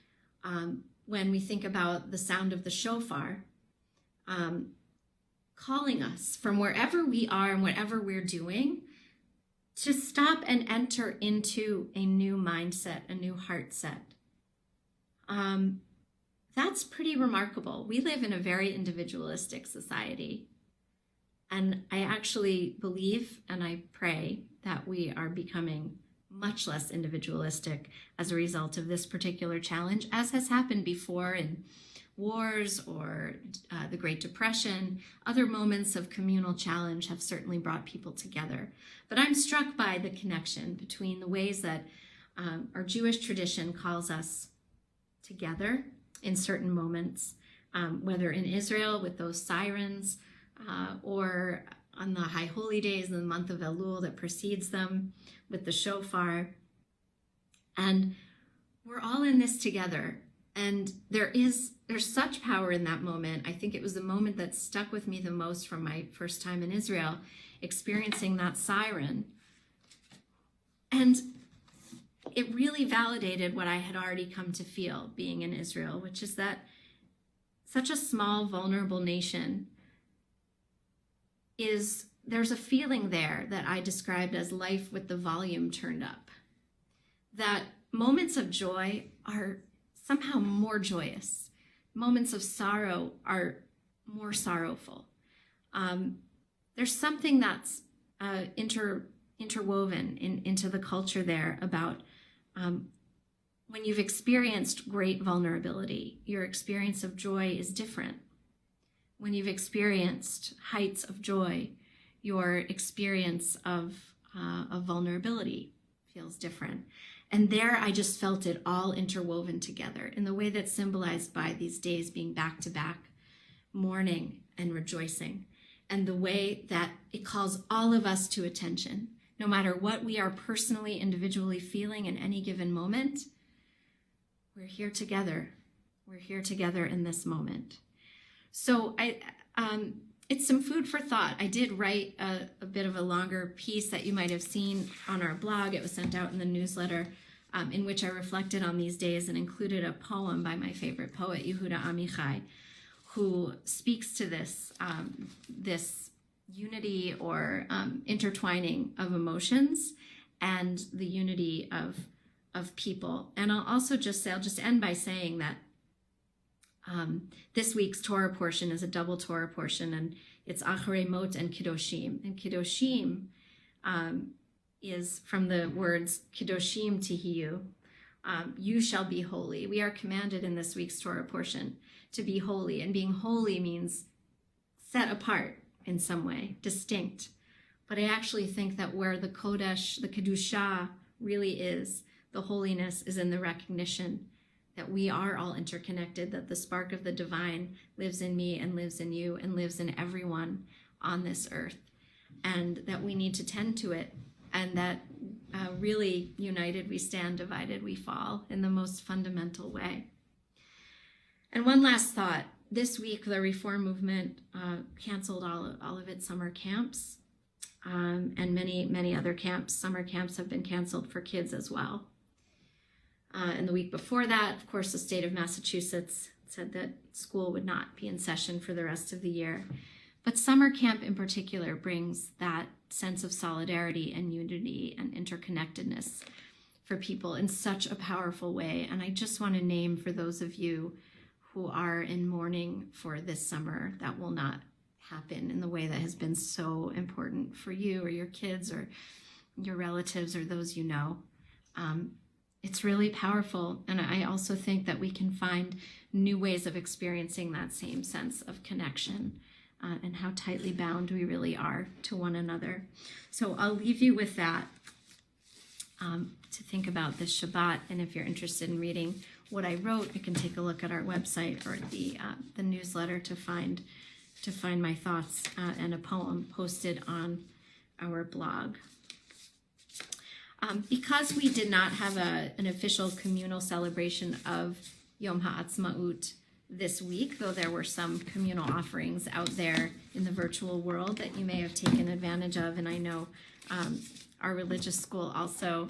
when we think about the sound of the shofar, calling us from wherever we are and whatever we're doing to stop and enter into a new mindset, a new heart set. That's pretty remarkable. We live in a very individualistic society. And I actually believe and I pray that we are becoming much less individualistic as a result of this particular challenge, as has happened before in wars or the Great Depression. Other moments of communal challenge have certainly brought people together. But I'm struck by the connection between the ways that our Jewish tradition calls us together in certain moments, whether in Israel with those sirens or on the High Holy Days in the month of Elul that precedes them with the shofar. And we're all in this together. And there's such power in that moment. I think it was the moment that stuck with me the most from my first time in Israel, experiencing that siren. And it really validated what I had already come to feel being in Israel, which is that such a small, vulnerable nation is there's a feeling there that I described as life with the volume turned up. That moments of joy are somehow more joyous. Moments of sorrow are more sorrowful. There's something that's interwoven into the culture there about when you've experienced great vulnerability, your experience of joy is different. When you've experienced heights of joy, your experience of vulnerability feels different. And there I just felt it all interwoven together in the way that's symbolized by these days being back to back, mourning and rejoicing, and the way that it calls all of us to attention. No matter what we are personally, individually feeling in any given moment, we're here together. We're here together in this moment. So it's some food for thought. I did write a bit of a longer piece that you might have seen on our blog. It was sent out in the newsletter, in which I reflected on these days and included a poem by my favorite poet, Yehuda Amichai, who speaks to this unity or intertwining of emotions and the unity of people. And I'll also just say, I'll just end by saying that this week's Torah portion is a double Torah portion, and it's Acharei Mot and Kiddoshim. And Kiddoshim is from the words Kiddoshim Tihiyu, you shall be holy. We are commanded in this week's Torah portion to be holy, and being holy means set apart in some way, distinct. But I actually think that where the Kodesh, the Kedusha really is, the holiness is in the recognition that we are all interconnected, that the spark of the divine lives in me and lives in you and lives in everyone on this earth, and that we need to tend to it, and that really united we stand, divided we fall in the most fundamental way. And one last thought. This week, the Reform Movement canceled all of its summer camps, and many other camps. Summer camps have been canceled for kids as well. And the week before that, of course, the state of Massachusetts said that school would not be in session for the rest of the year. But summer camp in particular brings that sense of solidarity and unity and interconnectedness for people in such a powerful way. And I just want to name, for those of you who are in mourning for this summer, that will not happen in the way that has been so important for you or your kids or your relatives or those you know. It's really powerful. And I also think that we can find new ways of experiencing that same sense of connection and how tightly bound we really are to one another. So I'll leave you with that to think about this Shabbat. And if you're interested in reading what I wrote, you can take a look at our website or the newsletter to find my thoughts and a poem posted on our blog. Because we did not have an official communal celebration of Yom HaAtzmaut this week, though there were some communal offerings out there in the virtual world that you may have taken advantage of, and I know our religious school also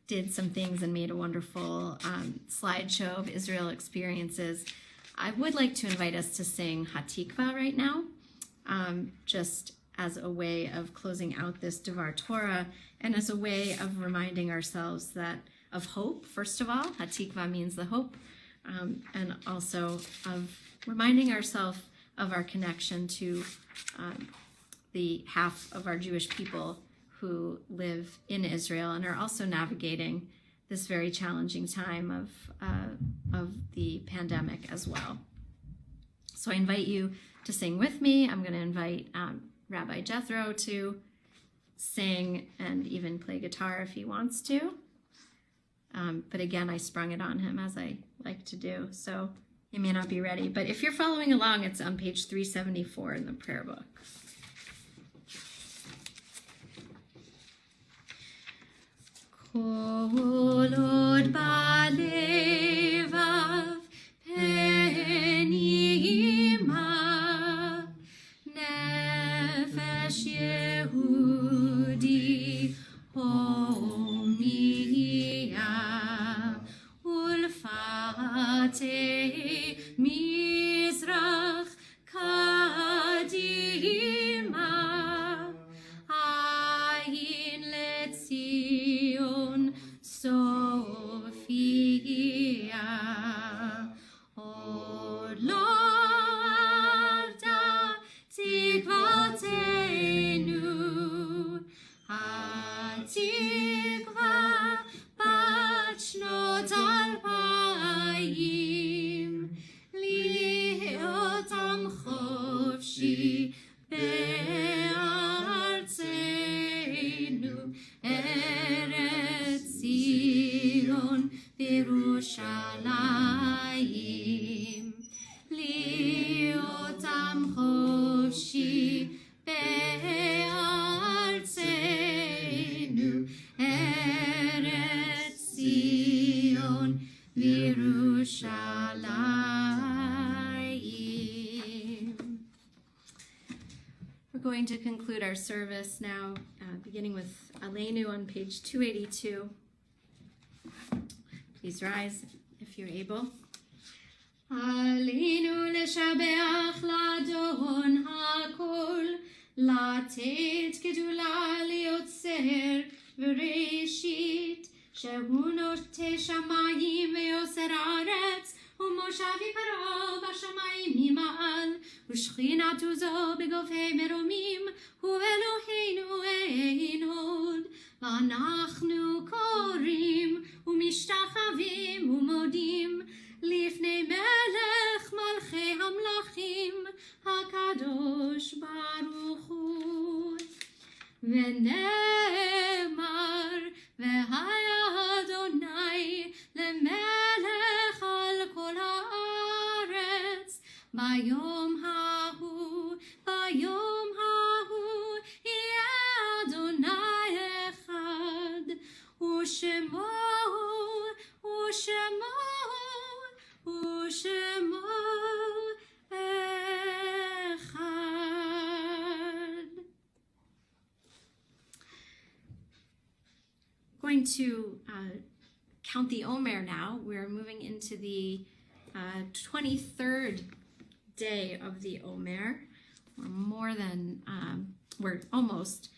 did some things and made a wonderful slideshow of Israel experiences. I would like to invite us to sing Hatikva right now, just as a way of closing out this Devar Torah and as a way of reminding ourselves that of hope, first of all. Hatikva means the hope, and also of reminding ourselves of our connection to the half of our Jewish people who live in Israel and are also navigating this very challenging time of the pandemic as well. So I invite you to sing with me. I'm going to invite Rabbi Jethro to sing and even play guitar if he wants to. But again, I sprung it on him, as I like to do, so he may not be ready. But if you're following along, it's on page 374 in the prayer book. Kol od balevav penima nefesh Yehudi homiya ulfatei mizrach kadima going to conclude our service now, beginning with Aleinu on page 282. Please rise if you're able. עלינו לשבח לאדון הכל, לתת גדולה ליוצר וראשית, שהוא נוטה שמיים ויוצר ארץ, ומושב יפרו בשמיים ממעל, ושכינתו זו בגופי מרומים, הוא אלוהינו אין עוד. ואנחנו קוראים ומשתחווים ומודים לפני מלך מלכי המלכים הקדוש ברוך הוא. ונאמר והיה אדוני למלך על כל הארץ ביום ההוא יהיה אדוני אחד ושמו אחד. Going to count the Omer now. We're moving into the 23rd day of the Omer. We're almost,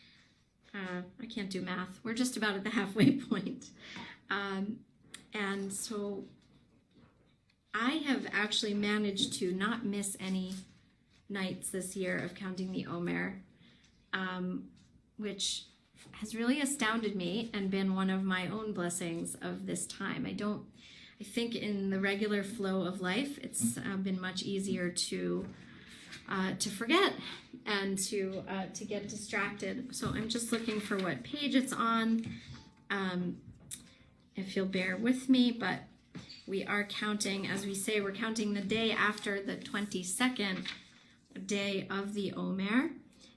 I can't do math. We're just about at the halfway point. And so I have actually managed to not miss any nights this year of counting the Omer, which has really astounded me and been one of my own blessings of this time. I think in the regular flow of life, it's been much easier to forget and to get distracted. So I'm just looking for what page it's on, if you'll bear with me, but we are counting, as we say, we're counting the day after the 22nd day of the Omer,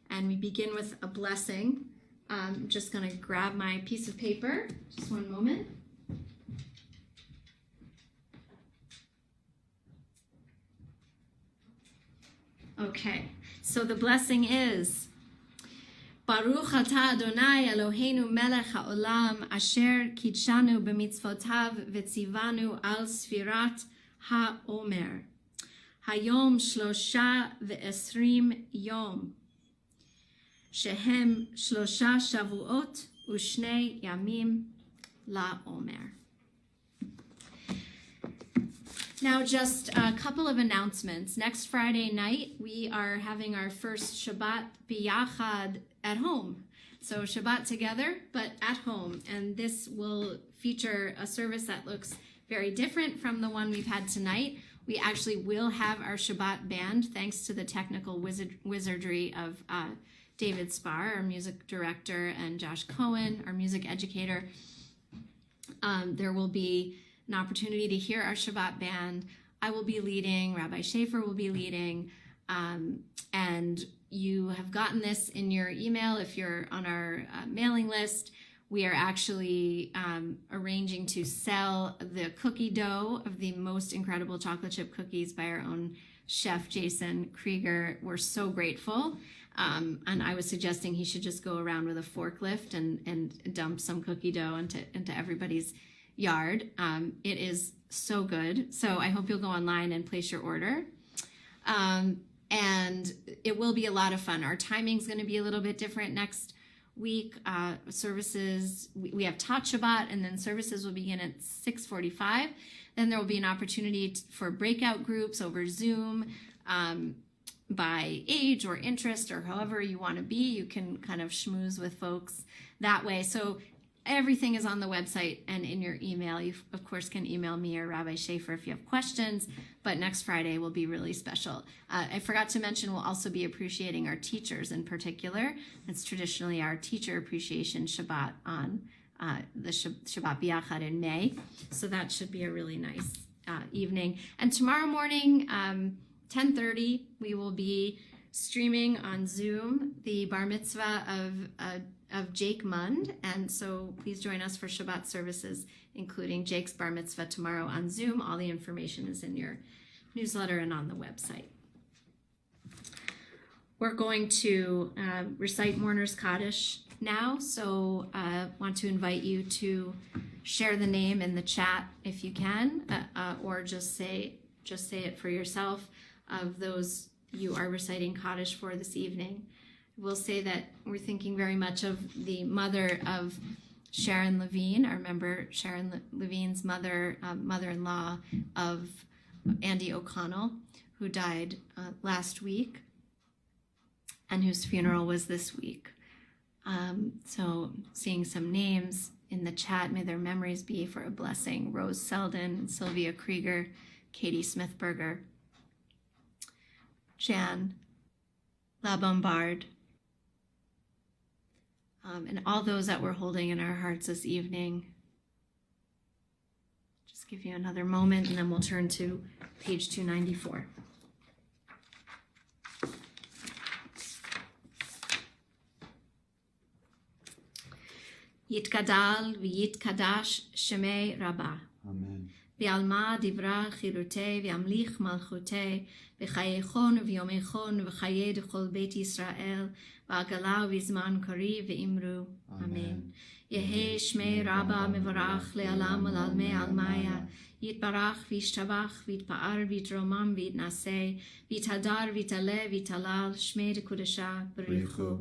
and we begin with a blessing. I'm just going to grab my piece of paper, just one moment. Okay, so the blessing is Baruch atah Adonai Eloheinu melech haolam asher kidshanu b'mitzvotav v'tzivanu al sfirat ha'omer hayom 23 yom shehem 3 shavuot u'shnei yamim la'omer. Now, just a couple of announcements. Next Friday night, we are having our first Shabbat biyachad at home. So Shabbat together, but at home. And this will feature a service that looks very different from the one we've had tonight. We actually will have our Shabbat band, thanks to the technical wizardry of David Spar, our music director, and Josh Cohen, our music educator. There will be an opportunity to hear our Shabbat band. I will be leading, Rabbi Schaefer will be leading, and you have gotten this in your email if you're on our mailing list. We are actually arranging to sell the cookie dough of the most incredible chocolate chip cookies by our own chef, Jason Krieger. We're so grateful. And I was suggesting he should just go around with a forklift and dump some cookie dough into everybody's yard. It is so good. So I hope you'll go online and place your order. And it will be a lot of fun. Our timing's going to be a little bit different next week. Services, we have Tot Shabbat, and then services will begin at 6:45. Then there will be an opportunity for breakout groups over Zoom, by age or interest or however you want to be. You can kind of schmooze with folks that way. So everything is on the website and in your email. You, of course, can email me or Rabbi Schaefer if you have questions, but next Friday will be really special. I forgot to mention we'll also be appreciating our teachers in particular. It's traditionally our teacher appreciation Shabbat on the Shabbat B'Yachad in May. So that should be a really nice evening. And tomorrow morning, 10:30, we will be streaming on Zoom the bar mitzvah of Jake Mund, and so please join us for Shabbat services, including Jake's bar mitzvah tomorrow on Zoom. All the information is in your newsletter and on the website. We're going to recite Mourner's Kaddish now, so I want to invite you to share the name in the chat if you can, or just say it for yourself of those you are reciting Kaddish for this evening. We'll say that we're thinking very much of the mother of Sharon Levine. I remember Sharon Levine's mother-in-law of Andy O'Connell, who died last week, and whose funeral was this week. So seeing some names in the chat, may their memories be for a blessing. Rose Selden, Sylvia Krieger, Katie Smithberger, Jan LaBombard, and all those that we're holding in our hearts this evening. Just give you another moment, and then we'll turn to page 294. יתגדל ויתקדש שמי רבה. Amen. בעלמא דברה חירותי וימליך מלכותי בחייכון וביומייכון וחיי דכל בית ישראל בעגלה ובזמן קריב ואמרו אמן. יהי שמי רבה מבורך לעלם ולעלמי עלמיה, יתברך וישתבח ויתפאר ויתרומם ויתנשא ויתהדר ויתעלה ויתהלל שמי דקודשה בריחו.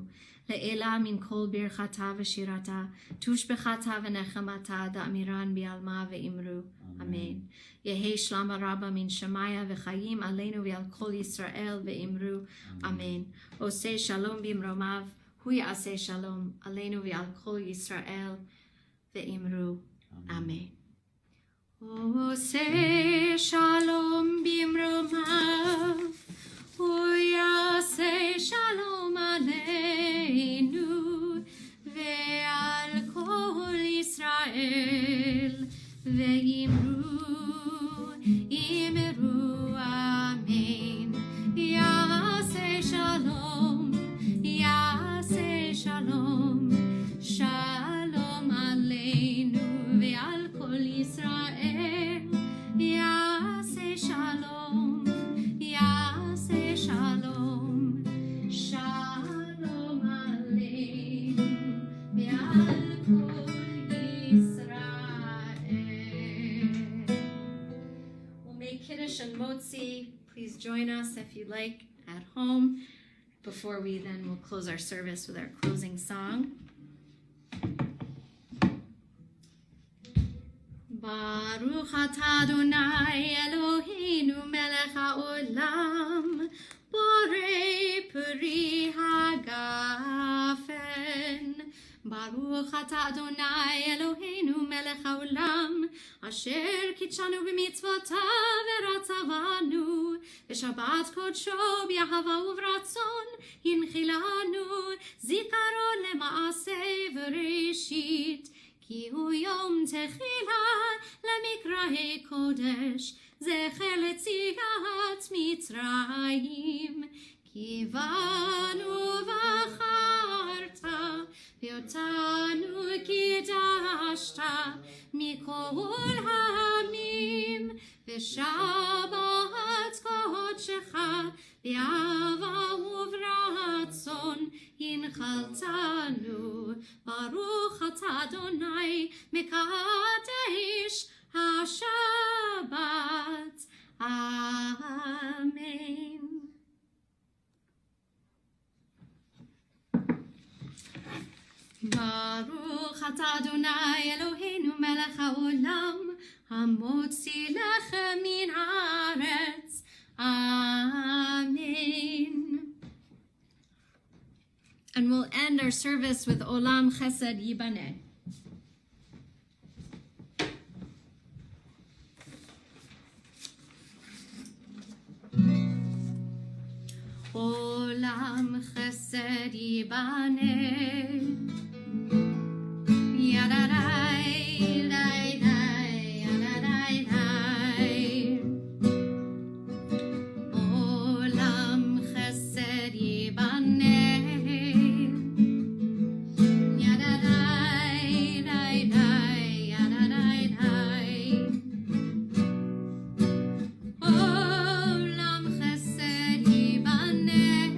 לעילה מן כל ברכתה ושירתה, תושבחתה ונחמתה דאמירן בעלמה ואמרו אמן. יהי שלמה רבה מן שמיה וחיים עלינו ועל כל ישראל ואמרו אמן. עושה שלום במרומיו, הוא יעשה שלום עלינו ועל כל ישראל ואמרו אמן. עושה שלום במרומיו, הוא יעשה שלום עלינו ועל כל ישראל ואמרו אמן. יעשה שלום, יעשה שלום, שלום עלינו ועל כל ישראל יעשה שלום, יעשה שלום, שלום עלינו ועל כל ישראל. We'll make Kiddush and Motzi. Please join us if you'd like at home. Before we then will close our service with our closing song. Baruch atah Adonai Eloheinu melech haolam, borei peri hagafen. Baruch atah Adonai Eloheinu melech haolam, asher kitshanu b'mitzvotav v'ratzavanu, v'shabbat kodsho b'yahava uvratzon hinchilanu, zikaron lema'aseh v'reshit, כי הוא יום תחילה למקראי קודש, זכר ליציאת מצרים. כי באנו בחרת, ואותנו קידשת מכל העמים, ושבת קודשך באהבה וברצון הנחלתנו. ברוך אתה אדוני מקדש השבת. אמן. ברוך אתה אדוני אלוהינו מלך העולם, המוציא לחם מן הארץ. Amen. And we'll end our service with Olam Chesed Yibaneh. Olam Chesed Yibaneh, Yadadai, Dai, Dai, Yadadai, Dai. Olam Chesed Yibaneh, Yadadai, Dai, Dai, Yadadai, Dai. Olam Chesed Yibaneh,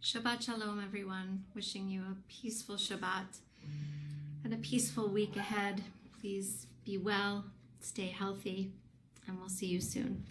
Shabbat Shalom, everyone. Wishing you a peaceful Shabbat and a peaceful week ahead. Please be well, stay healthy, and we'll see you soon.